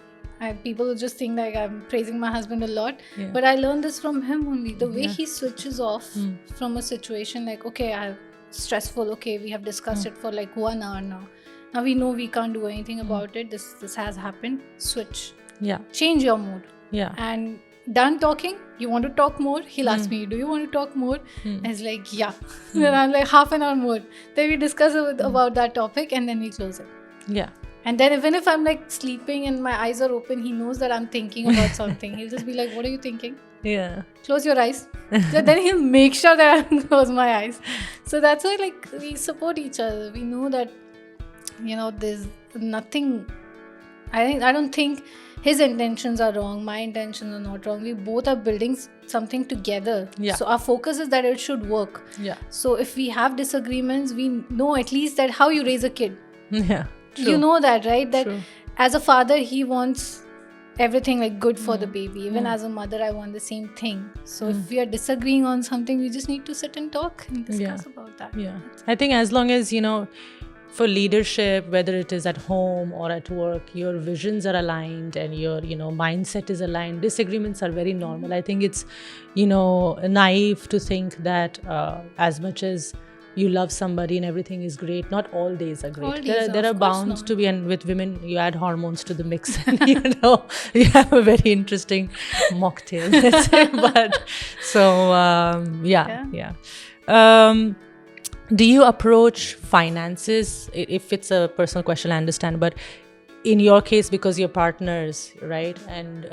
people just think like I'm praising my husband a lot, but I learned this from him only. The way he switches off from a situation, like, okay, I'm stressful, okay, we have discussed it for 1 hour now. Now we know we can't do anything about it. This has happened. Switch. Yeah. Change your mood. Yeah. And done talking, you want to talk more? He'll ask me, do you want to talk more? And he's like, yeah. Then I'm like, half an hour more. Then we discuss about that topic and then we close it. Yeah. And then even if I'm sleeping and my eyes are open, he knows that I'm thinking about something. He'll just be like, what are you thinking? Yeah. Close your eyes. So then he'll make sure that I close my eyes. So that's why we support each other. We know that, there's nothing. I don't think his intentions are wrong. My intentions are not wrong. We both are building something together. Yeah. So our focus is that it should work. Yeah. So if we have disagreements, we know at least that how you raise a kid. Yeah. True. You know that, right? That True. As a father, he wants everything good for the baby. Even as a mother, I want the same thing. So if we are disagreeing on something, we just need to sit and talk and discuss about that. Yeah. I think as long as, for leadership, whether it is at home or at work, your visions are aligned and your, mindset is aligned. Disagreements are very normal. I think it's, naive to think that as much as you love somebody and everything is great, not all days are great. There are bound to be, and with women you add hormones to the mix and you have a very interesting mocktail, let's say. But so do you approach finances? If it's a personal question, I understand, but in your case, because you're partners, right? And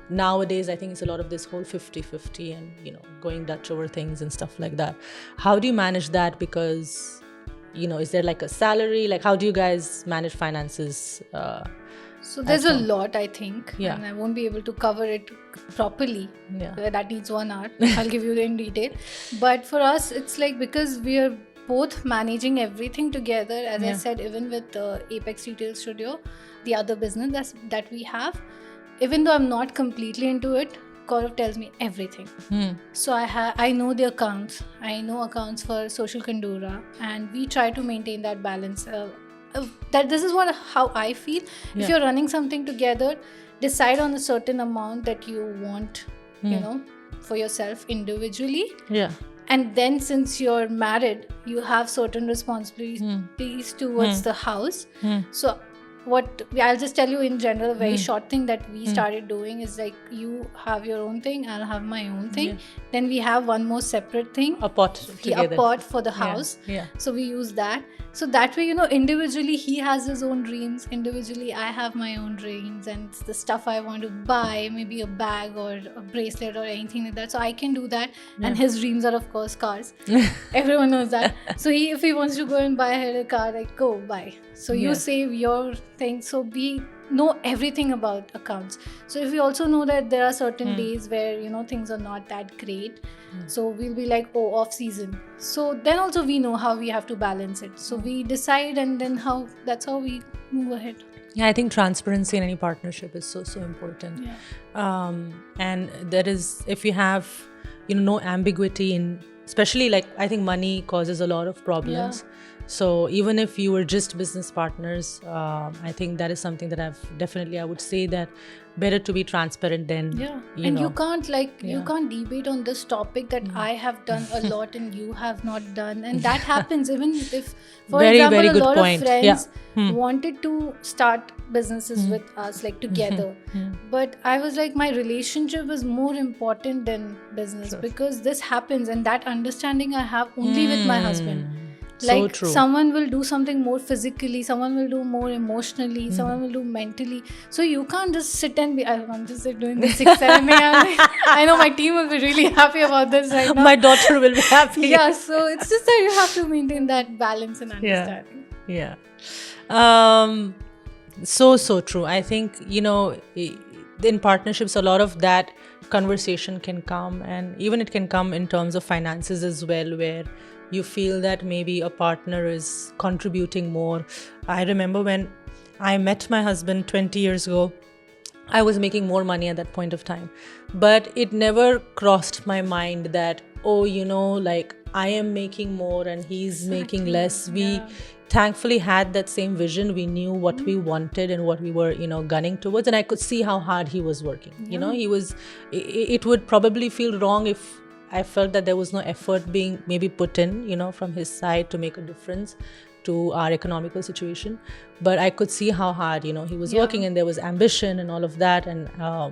nowadays, I think it's a lot of this whole 50-50 and, going Dutch over things and stuff like that. How do you manage that? Because, is there a salary? How do you guys manage finances? So there's a lot, I think. Yeah. And I won't be able to cover it properly. Yeah. That needs 1 hour. I'll give you in detail. But for us, it's because we are both managing everything together. As I Yeah. said, even with Apex Retail Studio, the other business that we have, even though I'm not completely into it, Gaurav tells me everything. So I know the accounts. I know accounts for Social Kandura, and we try to maintain that balance. That this is how I feel. Yeah. If you're running something together, decide on a certain amount that you want, you know, for yourself individually. Yeah. And then since you're married, you have certain responsibilities towards the house. So I'll just tell you in general, a very short thing that we started doing is like, you have your own thing, I'll have my own thing. Yeah. Then we have one more separate thing, A pot together. a pot for the house. Yeah. So we use that. So that way, you know, individually he has his own dreams, individually I have my own dreams, and it's the stuff I want to buy, maybe a bag or a bracelet or anything like that. So I can do that. And his dreams are, of course, cars. Everyone knows that. So if he wants to go and buy a car, like, go buy. So you Yeah. save your thing. So we know everything about accounts. So if we also know that there are certain days where, you know, things are not that great, so we'll be like, oh, off season. So then also we know how we have to balance it. So we decide, and then that's how we move ahead. Yeah, I think transparency in any partnership is so important. Yeah. And there is, if you have, you know, no ambiguity in, especially like, I think money causes a lot of problems. So even if you were just business partners, I think that is something that I would say that better to be transparent than, you know. You can't you can't debate on this topic that I have done a lot and you have not done, and that happens even if, for example, very a good lot point. of friends wanted to start businesses with us, like together, but I was like, my relationship is more important than business, because this happens, and that understanding I have only with my husband. Like, so true. Someone will do something more physically, someone will do more emotionally, someone will do mentally. So you can't just sit and be, I'm just doing this 6-7 a.m. I know my team will be really happy about this right now. My daughter will be happy. Yeah, so it's just that you have to maintain that balance and understanding. Yeah. So true. I think, you know, in partnerships, a lot of that conversation can come, and even it can come in terms of finances as well, where you feel that maybe a partner is contributing more. I remember when I met my husband 20 years ago, I was making more money at that point of time, but it never crossed my mind that, oh, you know, like, I am making more and he's making less. We thankfully had that same vision. We knew what we wanted and what we were, you know, gunning towards, and I could see how hard he was working. You know, it would probably feel wrong if I felt that there was no effort being maybe put in, you know, from his side to make a difference to our economical situation. But I could see how hard, you know, he was working, and there was ambition and all of that. And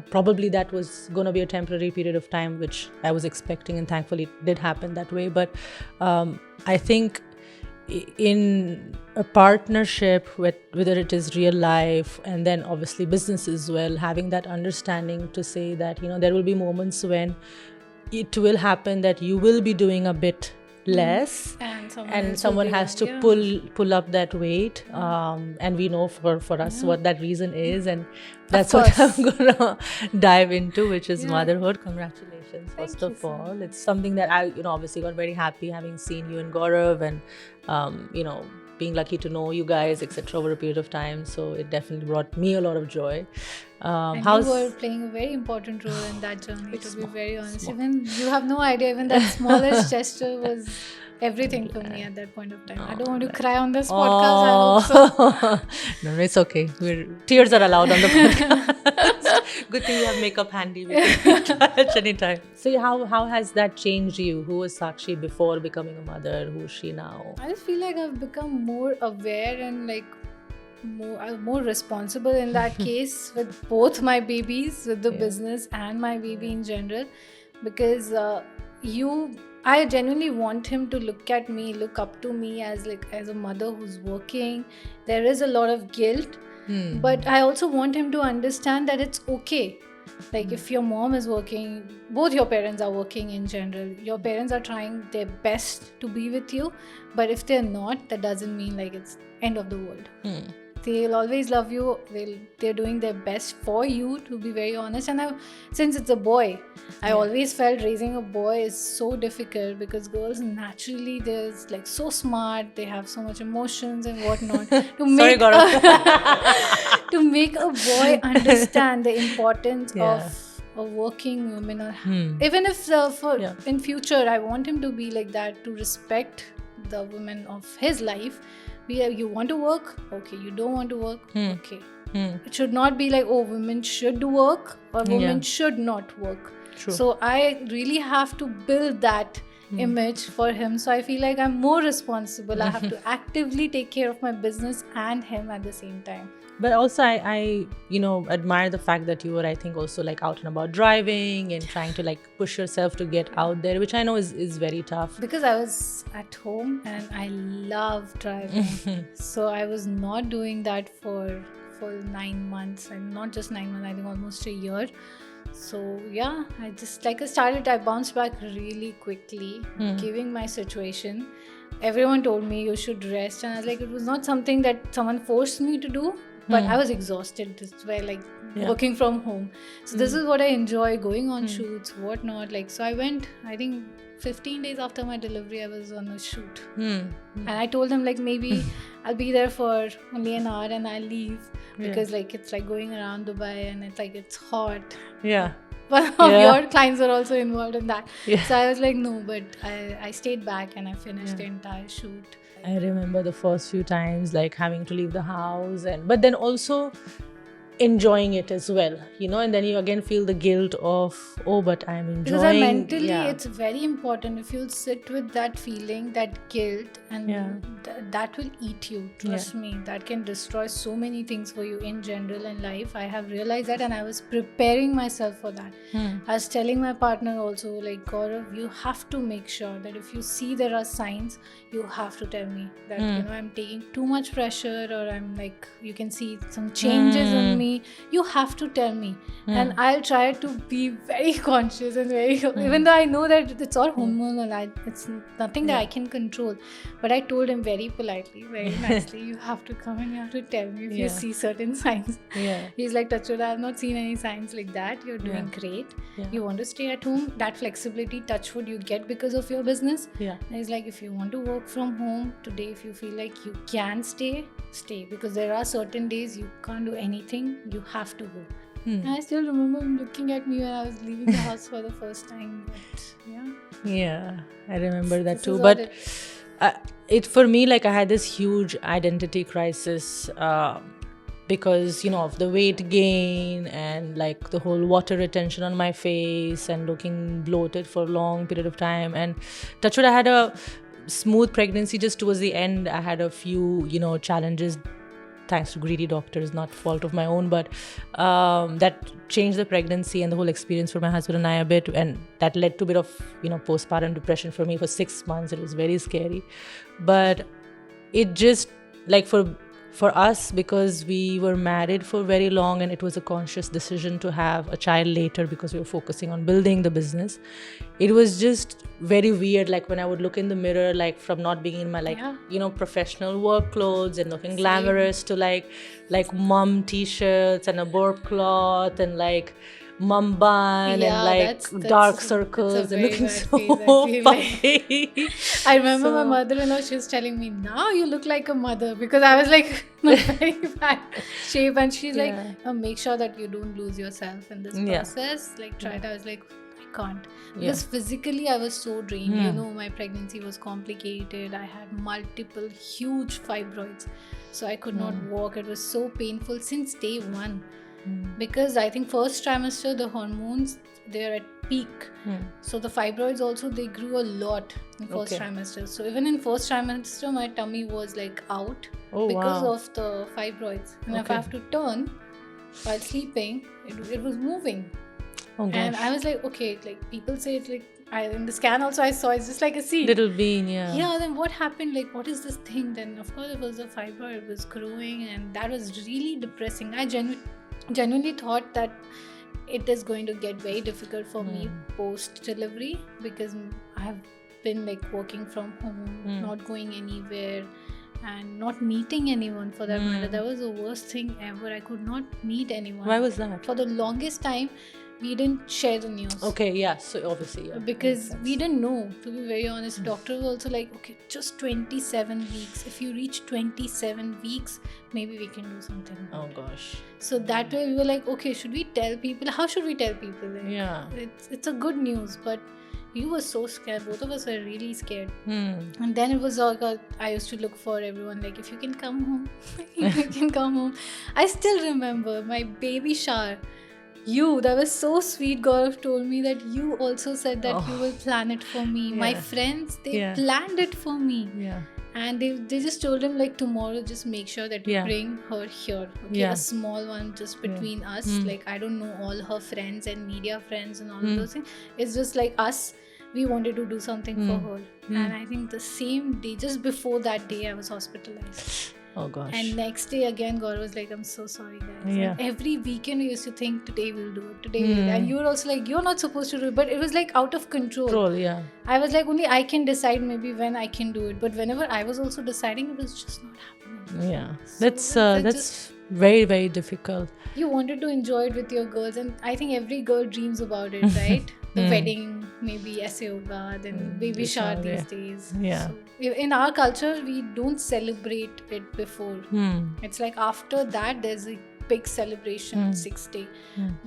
probably that was going to be a temporary period of time, which I was expecting, and thankfully it did happen that way. But I think in a partnership, whether it is real life and then obviously business as well, having that understanding to say that, you know, there will be moments when it will happen that you will be doing a bit less, and someone has to pull up that weight, and we know for us what that reason is, and that's what I'm gonna dive into, which is motherhood. Congratulations, first of all. It's something that I, you know, obviously got very happy having seen you and Gaurav, and you know, being lucky to know you guys, etc., over a period of time. So it definitely brought me a lot of joy. And you were playing a very important role in that journey, to be very honest. Even you have no idea, even that smallest gesture was everything for me at that point of time. I don't want to cry on this podcast. I hope so. No, it's okay. Tears are allowed on the podcast. Good thing you have makeup handy. We can touch anytime. So how has that changed you? Who was Sakshi before becoming a mother? Who is she now? I just feel like I've become more aware and like more responsible in that case, with both my babies, with the business and my baby in general, because I genuinely want him to look up to me as a mother who's working. There is a lot of guilt, but I also want him to understand that it's okay. Like, if your mom is working, both your parents are working in general, your parents are trying their best to be with you, but if they're not, that doesn't mean like it's end of the world. they'll always love you. They're doing their best for you, to be very honest. And since it's a boy, I always felt raising a boy is so difficult, because girls naturally, they're like so smart, they have so much emotions and whatnot. To make to make a boy understand the importance of a working woman, or even if in future I want him to be like that, to respect the women of his life. You want to work, okay. You don't want to work, okay. It should not be like, oh, women should work or women should not work. True. So I really have to build that image for him. So I feel like I'm more responsible. I have to actively take care of my business and him at the same time. But also, I admire the fact that you were, I think, also like out and about driving and trying to like push yourself to get out there, which I know is very tough. Because I was at home and I love driving. So I was not doing that for 9 months, and not just 9 months, I think almost a year. So yeah, I bounced back really quickly, given my situation. Everyone told me you should rest, and I was like, it was not something that someone forced me to do, but I was exhausted. This way, like working from home. So this is what I enjoy, going on shoots, whatnot. Like, so I went, I think 15 days after my delivery, I was on a shoot. And I told them like, maybe I'll be there for only an hour and I'll leave, because like it's like going around Dubai and it's hot. Yeah. One of your clients are also involved in that. So I was like, no, but I stayed back and I finished the entire shoot. I remember the first few times like having to leave the house, but then also enjoying it as well, and then you again feel the guilt of, oh, but I'm enjoying. Because mentally, it's very important. If you'll sit with that feeling, that guilt, and that will eat you. Trust me, that can destroy so many things for you in general in life. I have realized that, and I was preparing myself for that. I was telling my partner also, like, Gaurav, you have to make sure that if you see there are signs, you have to tell me that I'm taking too much pressure, or I'm like, you can see some changes in me. You have to tell me, and I'll try to be very conscious and very even though I know that it's all hormonal, it's nothing that I can control, but I told him very politely, very nicely, you have to come and you have to tell me if you see certain signs. He's like, Touchwood, I have not seen any signs like that. You're doing great. You want to stay at home, that flexibility, Touchwood, you get because of your business. And he's like, if you want to work from home today, if you feel like you can stay, because there are certain days you can't do anything, you have to go. And I still remember him looking at me when I was leaving the house for the first time. But I remember that too. But it for me, like, I had this huge identity crisis because of the weight gain and like the whole water retention on my face and looking bloated for a long period of time. And touchwood, I had a smooth pregnancy. Just towards the end, I had a few challenges, thanks to greedy doctors, not fault of my own, but that changed the pregnancy and the whole experience for my husband and I a bit, and that led to a bit of postpartum depression for me for 6 months. It was very scary, but it just like for us, because we were married for very long and it was a conscious decision to have a child later because we were focusing on building the business, it was just very weird, like when I would look in the mirror, like from not being in my professional work clothes and looking glamorous to like mum t-shirts and a burp cloth and like mum bun and like dark circles and looking so puffy. I remember my mother-in-law, she was telling me, now you look like a mother, because I was like in a very bad shape, and she's like, make sure that you don't lose yourself in this process, like try it. I was like, I can't, because physically I was so drained. My pregnancy was complicated. I had multiple huge fibroids, so I could not walk. It was so painful since day one. Because I think first trimester, the hormones, they're at peak. So the fibroids also, they grew a lot in first trimester. So even in first trimester, my tummy was like out because of the fibroids. And if I have to turn while sleeping, it was moving. And I was like, okay, like people say it's like, in the scan also I saw it's just like a seed. Little bean, then what happened? Like, what is this thing? Then of course it was a fibroid, it was growing, and that was really depressing. I genuinely thought that it is going to get very difficult for me post delivery, because I have been like working from home, not going anywhere, and not meeting anyone for that matter. That was the worst thing ever. I could not meet anyone. Why was that? For the longest time, we didn't share the news. Okay, yeah. So obviously, yeah. Because we didn't know, to be very honest. Doctor was also like, okay, just 27 weeks. If you reach 27 weeks, maybe we can do something. Oh gosh. So that way we were like, okay, should we tell people? How should we tell people? Like, Yeah. It's a good news, but you were so scared. Both of us were really scared. Hmm. And then it was all, I used to look for everyone, like, if you can come home, you can come home. I still remember my baby shower. That was so sweet. Gaurav told me that you also said that you will plan it for me. Yeah. My friends, they Yeah. planned it for me. Yeah. And they just told him, like, tomorrow just make sure that you Yeah. bring her here. Okay, Yeah. a small one just between us. Like, I don't know all her friends and media friends and all of those things. It's just like us. We wanted to do something for her. And I think the same day, just before that day, I was hospitalized. Oh gosh. And next day again, Gaurav was like, I'm so sorry, guys. Yeah. And every weekend we used to think, today we'll do it, today we'll do it. And you were also like, you're not supposed to do it. But it was like out of control. Yeah. I was like, only I can decide maybe when I can do it. But whenever I was also deciding, it was just not happening. Yeah. So That's just- very, very difficult. You wanted to enjoy it with your girls. And I think every girl dreams about it, right? The wedding, maybe ऐसे होगा, then baby shower these days. Yeah. So, in our culture, we don't celebrate it before. It's like after that, there's a big celebration, 6th day.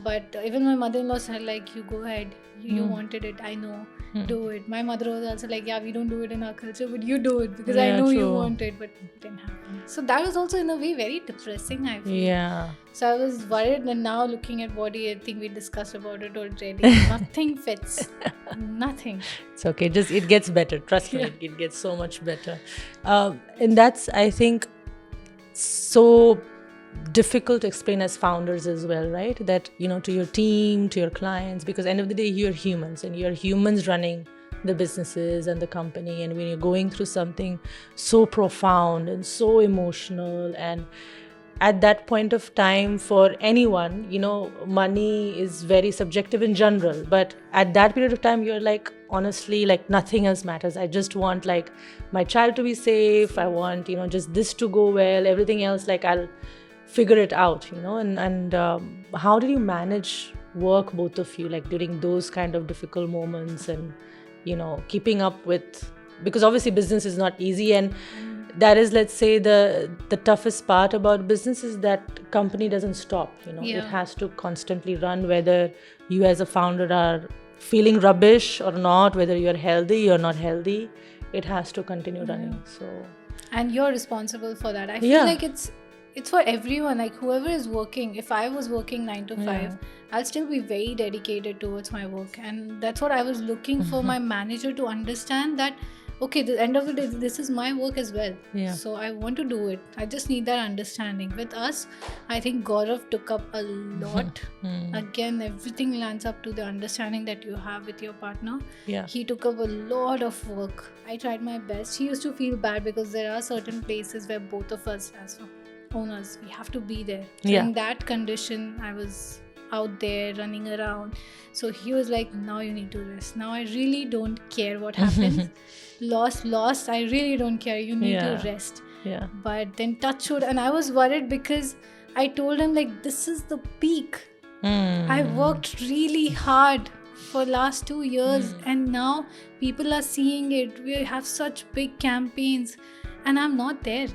But even my mother-in-law said, like, you go ahead. You wanted it, I know. Do it. My mother was also like, yeah, we don't do it in our culture, but you do it because I Yeah, know you true. want it, but it didn't happen. So that was also in a way very depressing, I feel. Yeah. So I was worried, and now looking at body, I think we discussed about it already. Nothing fits. Nothing. It's okay. It gets better. Trust me, it gets so much better. And that's, I think, so difficult to explain as founders as well, right? That, to your team, to your clients, because end of the day, you're humans and you're humans running the businesses and the company. And when you're going through something so profound and so emotional, and at that point of time for anyone, money is very subjective in general, but at that period of time, you're like, honestly, like nothing else matters. I just want like my child to be safe. I want, just this to go well. Everything else, like I'll figure it out, and how did you manage work, both of you, like during those kind of difficult moments, and keeping up with, because obviously business is not easy, and that is, let's say, the toughest part about business is that company doesn't stop. It has to constantly run, whether you as a founder are feeling rubbish or not, whether you're healthy or not healthy, it has to continue running. So, and you're responsible for that. I feel like it's for everyone, like whoever is working. If I was working 9 to 5, I'll still be very dedicated towards my work, and that's what I was looking for my manager to understand, that okay, the end of the day, this is my work as well. So I want to do it. I just need that understanding. With us, I think Gaurav took up a lot. Again, everything lands up to the understanding that you have with your partner. He took up a lot of work. I tried my best. He used to feel bad because there are certain places where both of us as owners, we have to be there. So in that condition, I was out there running around. So he was like, now you need to rest. Now I really don't care what happens. Lost, I really don't care. You need to rest. But then touch wood, and I was worried because I told him, like, this is the peak. I worked really hard for last 2 years, and now people are seeing it. We have such big campaigns, and I'm not there.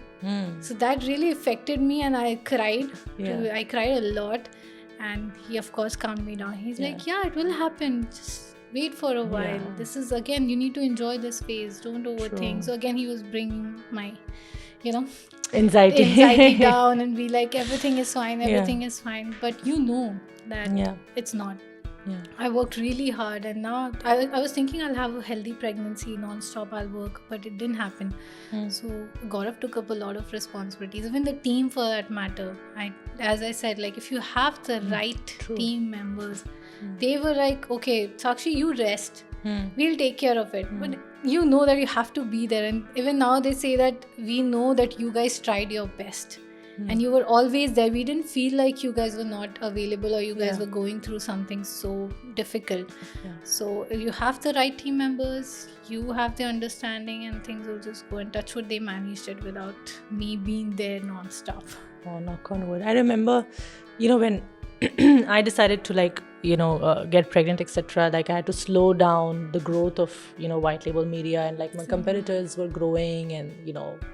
So that really affected me, and I cried. I cried a lot, and he of course calmed me down. He's like, yeah, it will happen, just wait for a while. This is, again, you need to enjoy this phase, don't overthink. So again, he was bringing my anxiety down and be like, everything is fine, is fine. But that it's not. I worked really hard, and now I was thinking I'll have a healthy pregnancy, non-stop I'll work, but it didn't happen. So Gaurav took up a lot of responsibilities, even the team for that matter. As I said, like, if you have the right team members, they were like, okay, Sakshi, you rest, we'll take care of it. But you know that you have to be there, and even now they say that we know that you guys tried your best. and you were always there. We didn't feel like you guys were not available or you guys Yeah. were going through something so difficult. Yeah. So you have the right team members, you have the understanding, and things will just go. And touch wood, they managed it without me being there non-stop. Oh, knock on wood. I remember, when I decided to get pregnant, etc. Like I had to slow down the growth of white label media, and like my competitors were growing and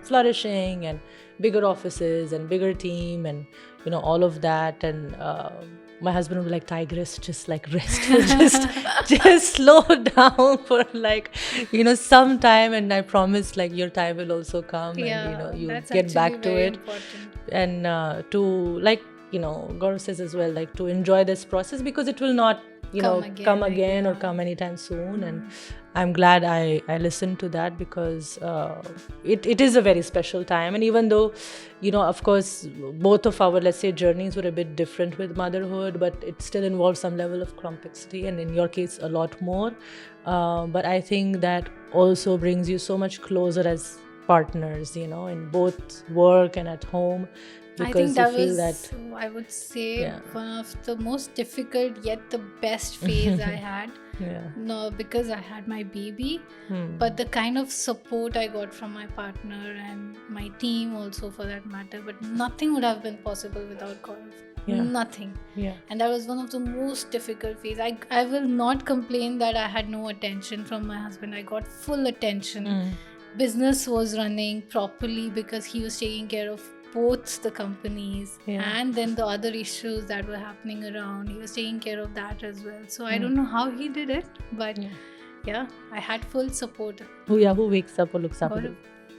flourishing, and bigger offices and bigger team, and all of that. And my husband would be like, Tigress, just like rest, just slow down for some time, and I promise like your time will also come, and you that's get back actually to very it. important. And to Gaurav says as well, like to enjoy this process, because it will not come again or come anytime soon. And I'm glad I listened to that, because it is a very special time. And even though of course both of our, let's say, journeys were a bit different with motherhood, but it still involves some level of complexity, and in your case a lot more. But I think that also brings you so much closer as partners, in both work and at home. I Because think that you feel was, that I would say, Yeah. one of the most difficult yet the best phase I had. yeah. No, because I had my baby, but the kind of support I got from my partner and my team also, for that matter, but nothing would have been possible without Gaurav. Yeah. Nothing. Yeah. And that was one of the most difficult phases. I will not complain that I had no attention from my husband. I got full attention. Business was running properly because he was taking care of both the companies, Yeah. and then the other issues that were happening around, he was taking care of that as well. So I don't know how he did it, but yeah, I had full support. Who wakes up or looks after Gaurav. you?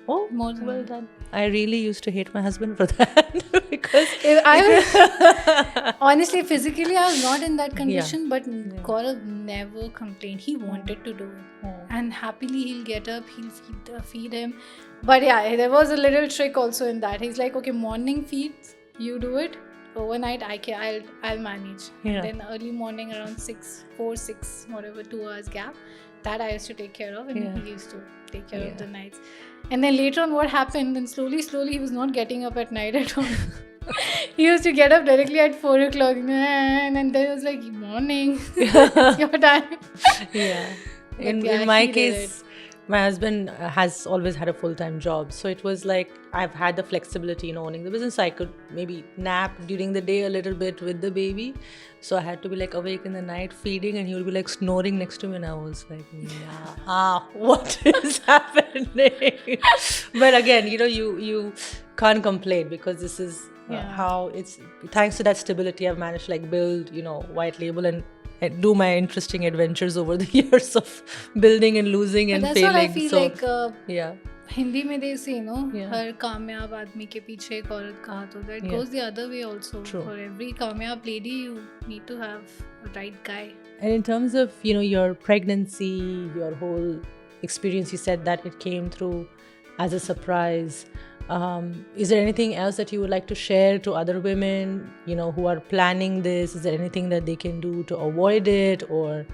Oh, More than well that. done. I really used to hate my husband for that because Honestly, physically I was not in that condition, but Gaurav never complained. He wanted to do it, and happily he'll get up, he'll feed him. But yeah, there was a little trick also in that. He's like, okay, morning feeds, you do it. Overnight, I'll manage. Yeah. And then early morning around 6, whatever, 2 hours gap, that I used to take care of, and he used to take care of the nights. And then later on, what happened? Then slowly, he was not getting up at night at all. He used to get up directly at 4 o'clock, and then it was like, morning, it's your time. Yeah. But In my he did case, my husband has always had a full-time job, so it was like I've had the flexibility in owning the business. So I could maybe nap during the day a little bit with the baby, so I had to be like awake in the night feeding, and he would be like snoring next to me, and I was like, what is happening? But again, you can't complain, because this is how it's, thanks to that stability, I've managed to like build white label and do my interesting adventures over the years of building and losing and But that's failing. what I feel so like. yeah, Hindi में they say, Yeah. हर कामयाब आदमी के पीछे एक औरत का हाथ होता है. It Yeah. goes the other way also. True. For every कामयाब lady, you need to have a right guy. and in terms of your pregnancy, your whole experience, you said that it came through as a surprise. Is there anything else that you would like to share to other women who are planning this? Is there anything that they can do to avoid it, or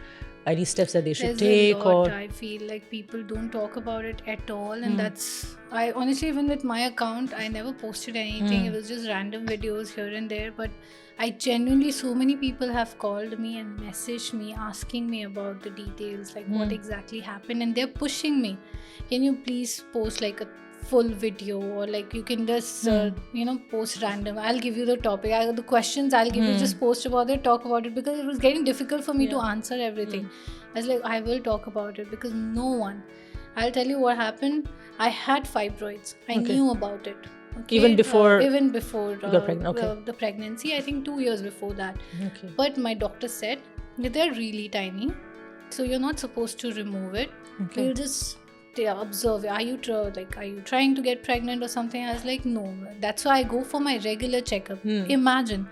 any steps that they should There's take? a lot, Or I feel like people don't talk about it at all, and that's, I honestly, even with my account, I never posted anything. It was just random videos here and there, but I genuinely, so many people have called me and messaged me asking me about the details, like what exactly happened, and they're pushing me, can you please post like a full video, or like you can just post random, I'll give you the topic, the questions I'll give you, just post about it, talk about it, because it was getting difficult for me to answer everything. I was like, I will talk about it, because no one, I'll tell you what happened. I had fibroids. I knew about it. Okay? Even before you got pregnant, okay. the pregnancy, I think 2 years before that. Okay. But my doctor said that they're really tiny, so you're not supposed to remove it. Okay. You'll just observe. Are you trying to get pregnant or something? I was like, no. That's why I go for my regular checkup. Imagine,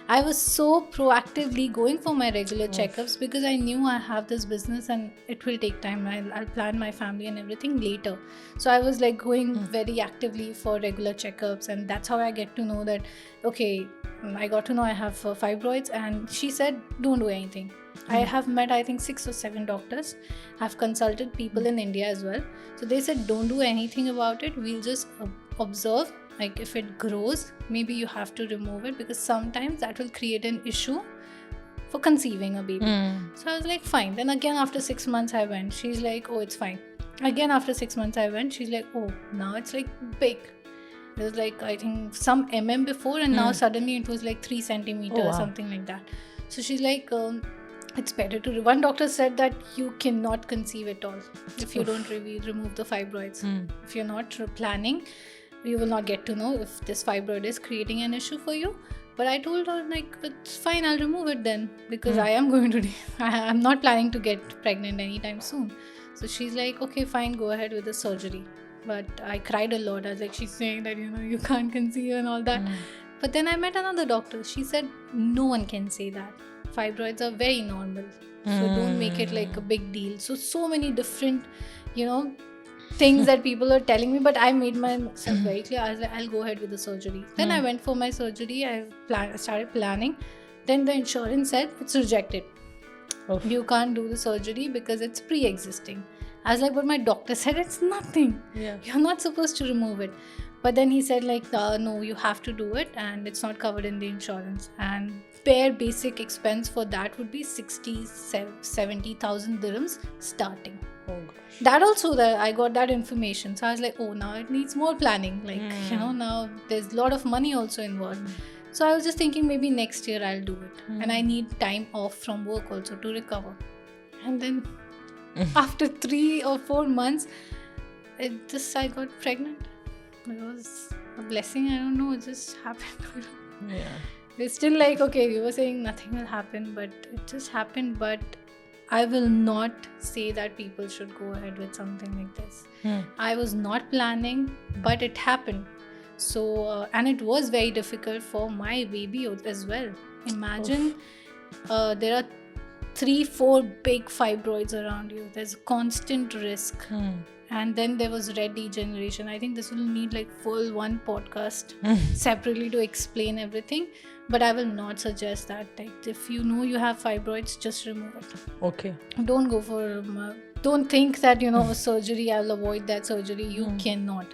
I was so proactively going for my regular checkups, because I knew I have this business and it will take time. I'll plan my family and everything later. So I was like going very actively for regular checkups, and that's how I get to know that, okay, I got to know I have fibroids, and she said, don't do anything. I have met, I think, 6 or 7 doctors. I've consulted people in India as well. So they said, don't do anything about it. We'll just observe like if it grows, maybe you have to remove it, because sometimes that will create an issue for conceiving a baby. So I was like, fine. Then again after 6 months I went, she's like, oh, it's fine. Again after 6 months I went, she's like, oh, now it's like big. It was like, I think some before, and now suddenly it was like 3 centimeters, Oh, wow. something like that. So she's like, it's better to. One doctor said that you cannot conceive at all if you don't remove the fibroids. If you're not planning, you will not get to know if this fibroid is creating an issue for you. But I told her, like, it's fine, I'll remove it then, because I am going to. I'm not planning to get pregnant anytime soon. So she's like, okay, fine, go ahead with the surgery. But I cried a lot. I was like, she's saying that, you can't conceive and all that. But then I met another doctor. She said, no one can say that. Fibroids are very normal. So don't make it like a big deal. So many different, things that people are telling me. But I made myself very clear. I was like, I'll go ahead with the surgery. Then I went for my surgery. I started planning. Then the insurance said, it's rejected. You can't do the surgery because it's pre-existing. I was like, but my doctor said it's nothing. Yeah. You're not supposed to remove it. But then he said, like, no, you have to do it, and it's not covered in the insurance. And bare basic expense for that would be 70,000 dirhams starting. Oh gosh. That also, that I got that information. So I was like, oh, now it needs more planning. Like, now there's a lot of money also involved. So I was just thinking maybe next year I'll do it. And I need time off from work also to recover. And then after 3 or 4 months, I got pregnant. It was a blessing. I don't know. It just happened. Yeah. They're still like, okay, you were saying nothing will happen, but it just happened. But I will not say that people should go ahead with something like this. I was not planning, but it happened. So, and it was very difficult for my baby as well. Imagine there are 3-4 big fibroids around you. There's a constant risk. And then there was red degeneration. I think this will need like full one podcast separately to explain everything. But I will not suggest that. Like, if you know you have fibroids, just remove it. Okay. Don't go for. Don't think that a surgery. I'll avoid that surgery. You cannot,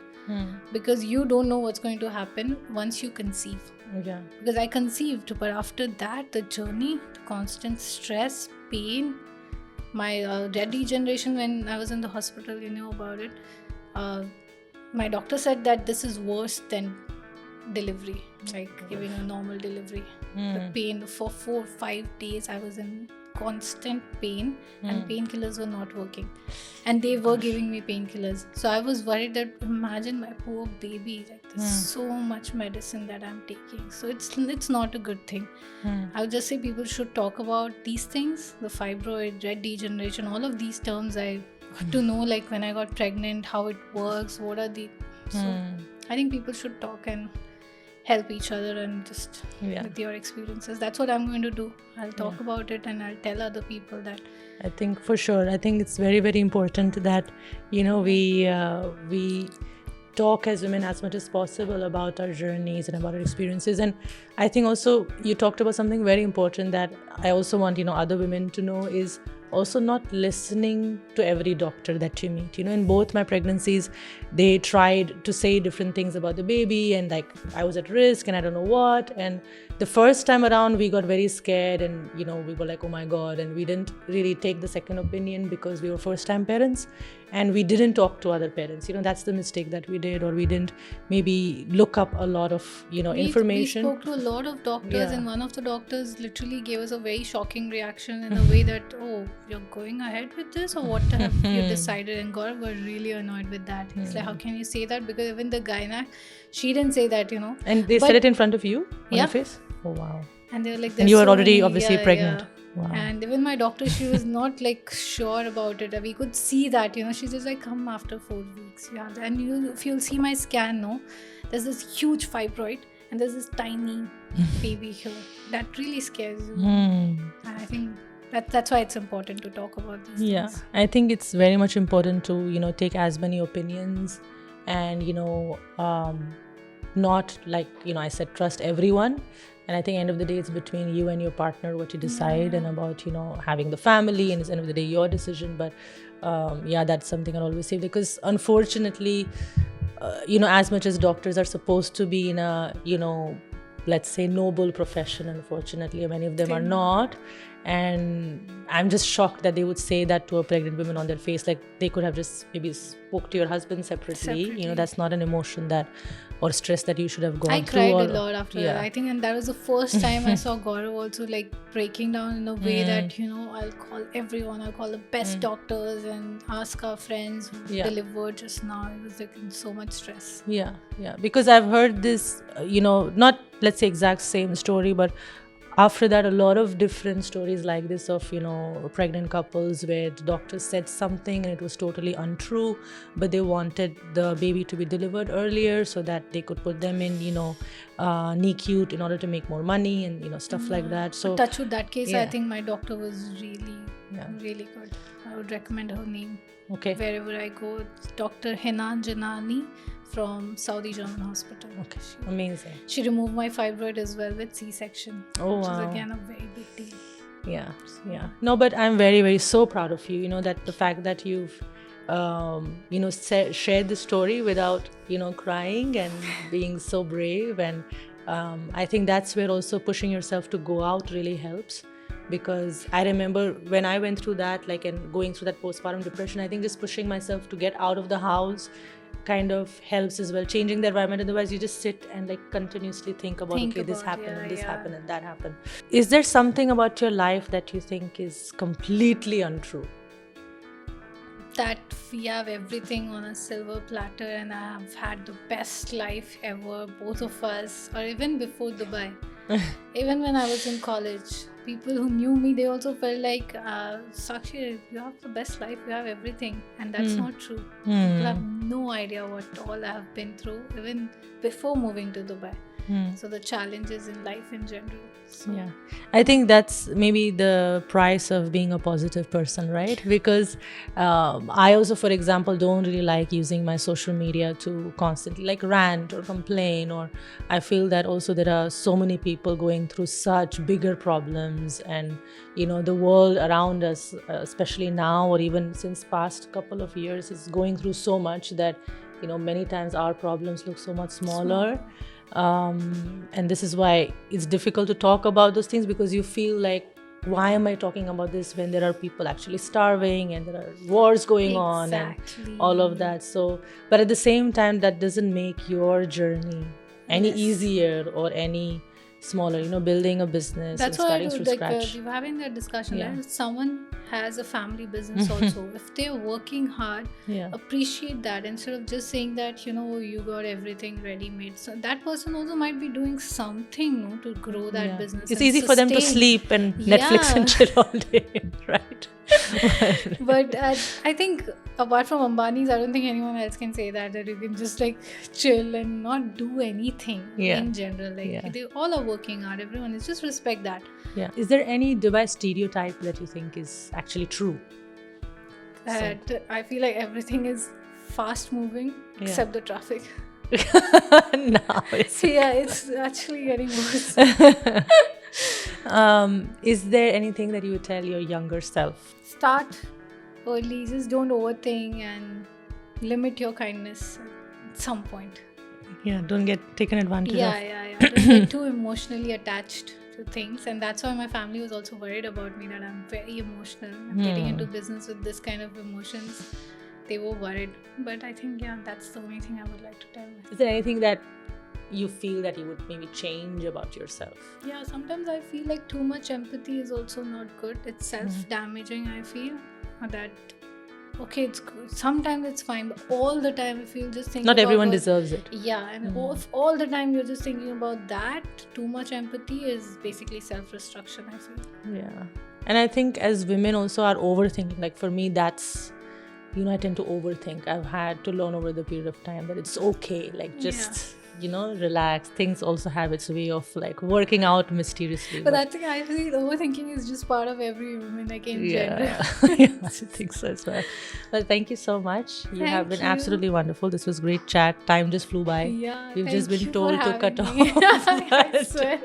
because you don't know what's going to happen once you conceive. Yeah. Because I conceived, but after that, the journey, the constant stress, pain, my red degeneration when I was in the hospital, you know about it. My doctor said that this is worse than delivery, like giving a normal delivery. The pain for 4-5 days, I was in constant pain, and painkillers were not working, and they were giving me painkillers. So I was worried that, imagine my poor baby, like there's so much medicine that I'm taking. So it's not a good thing. I would just say people should talk about these things, the fibroid, red degeneration, all of these terms. I got to know, like, when I got pregnant, how it works, what are the. So I think people should talk and help each other, and just with your experiences. That's what I'm going to do. I'll talk about it, and I'll tell other people that. I think for sure. I think it's very, very important that we talk as women as much as possible about our journeys and about our experiences. And I think also you talked about something very important that I also want other women to know is also not listening to every doctor that you meet. In both my pregnancies, they tried to say different things about the baby, and like I was at risk and I don't know what. And the first time around, we got very scared, and we were like, oh my God, and we didn't really take the second opinion because we were first time parents, and we didn't talk to other parents. That's the mistake that we did, or we didn't maybe look up a lot of information. We spoke to a lot of doctors, and one of the doctors literally gave us a very shocking reaction in a way that, oh, you're going ahead with this, or what have you decided? And Gaurav got really annoyed with that. He's like, how can you say that? Because even the gynac, she didn't say that, And they said it in front of you on your face? Oh wow. And they were like, and you were already obviously pregnant. Wow. And even my doctor, she was not like sure about it. We could see that, she's just like, come after 4 weeks. Yeah. And if you'll see my scan, no, there's this huge fibroid and there's this tiny baby here. That really scares you. And I think that's why it's important to talk about these things. I think it's very much important to, take as many opinions and, not like, I said, trust everyone. And I think end of the day, it's between you and your partner what you decide, and about, having the family, and it's end of the day your decision. But that's something I always say, because unfortunately, as much as doctors are supposed to be in a, let's say, noble profession, unfortunately, many of them are not. And I'm just shocked that they would say that to a pregnant woman on their face. Like, they could have just maybe spoke to your husband separately. That's not an emotion that, or stress that you should have gone through. I cried a lot after that, I think, and that was the first time I saw Gaurav also like breaking down in a way that, I'll call everyone, I'll call the best doctors and ask our friends who delivered just now. It was like in so much stress. Yeah, because I've heard this, not, let's say, exact same story, but after that, a lot of different stories like this of, pregnant couples where the doctor said something and it was totally untrue, but they wanted the baby to be delivered earlier so that they could put them in, NICU in order to make more money and, stuff like that. So touch with that case, I think my doctor was really, really good. I would recommend her name. Okay. Wherever I go, it's Dr. Henan Janani from Saudi German Hospital. Okay, amazing. She removed my fibroid as well with C-section. Oh, which wow. is again a very big deal. Yeah. No, but I'm very, very so proud of you. That the fact that you've, shared the story without, crying and being so brave. And I think that's where also pushing yourself to go out really helps. Because I remember when I went through that, like, and going through that postpartum depression, I think just pushing myself to get out of the house kind of helps as well, changing the environment. Otherwise you just sit and like continuously think about this happened and this happened and that happened. Is there something about your life that you think is completely untrue? That we have everything on a silver platter and I have had the best life ever, both of us, or even before Dubai. Even when I was in college, people who knew me, they also felt like, Sakshi, you have the best life, you have everything. And that's not true. People have no idea what all I have been through, even before moving to Dubai. So the challenges in life in general. So. Yeah, I think that's maybe the price of being a positive person, right? Because I also, for example, don't really like using my social media to constantly like rant or complain, or I feel that also there are so many people going through such bigger problems, and the world around us, especially now or even since past couple of years, is going through so much that many times our problems look so much smaller. And this is why it's difficult to talk about those things, because you feel like, why am I talking about this when there are people actually starving and there are wars going on and all of that. So, but at the same time, that doesn't make your journey any easier or any smaller, building a business. That's and why starting from scratch. We were having that discussion. Right? If someone has a family business also, if they're working hard, appreciate that instead of just saying that, you got everything ready made. So that person also might be doing something to grow that business. It's easy for them to sleep and Netflix and chill all day, right? But I think apart from Ambani's, I don't think anyone else can say that you can just like chill and not do anything in general. Like they all are working hard. Everyone is just respect that. Yeah. Is there any Dubai stereotype that you think is actually true? That I feel like everything is fast moving except the traffic. No, it's actually getting worse. Is there anything that you would tell your younger self? Start early, just don't overthink and limit your kindness at some point. Yeah, don't get taken advantage of. Yeah. Don't get too emotionally attached to things, and that's why my family was also worried about me, that I'm very emotional. I'm getting into business with this kind of emotions. They were worried, but I think that's the only thing I would like to tell myself. Is there anything that you feel that you would maybe change about yourself? Yeah, sometimes I feel like too much empathy is also not good. It's self-damaging, I feel. That, okay, it's good. Sometimes it's fine, but all the time if you just think not everyone deserves it. Yeah, and if all the time you're just thinking about that, too much empathy is basically self-destruction, I feel. Yeah. And I think as women also are overthinking. Like for me, that's, I tend to overthink. I've had to learn over the period of time that it's okay. Like just... relax. Things also have its way of like working out mysteriously. But I think overthinking is just part of every woman, like in general. I think so as well. Well, thank you so much. You have been absolutely wonderful. This was great chat. Time just flew by. Yeah, we've just been told to cut off. I swear.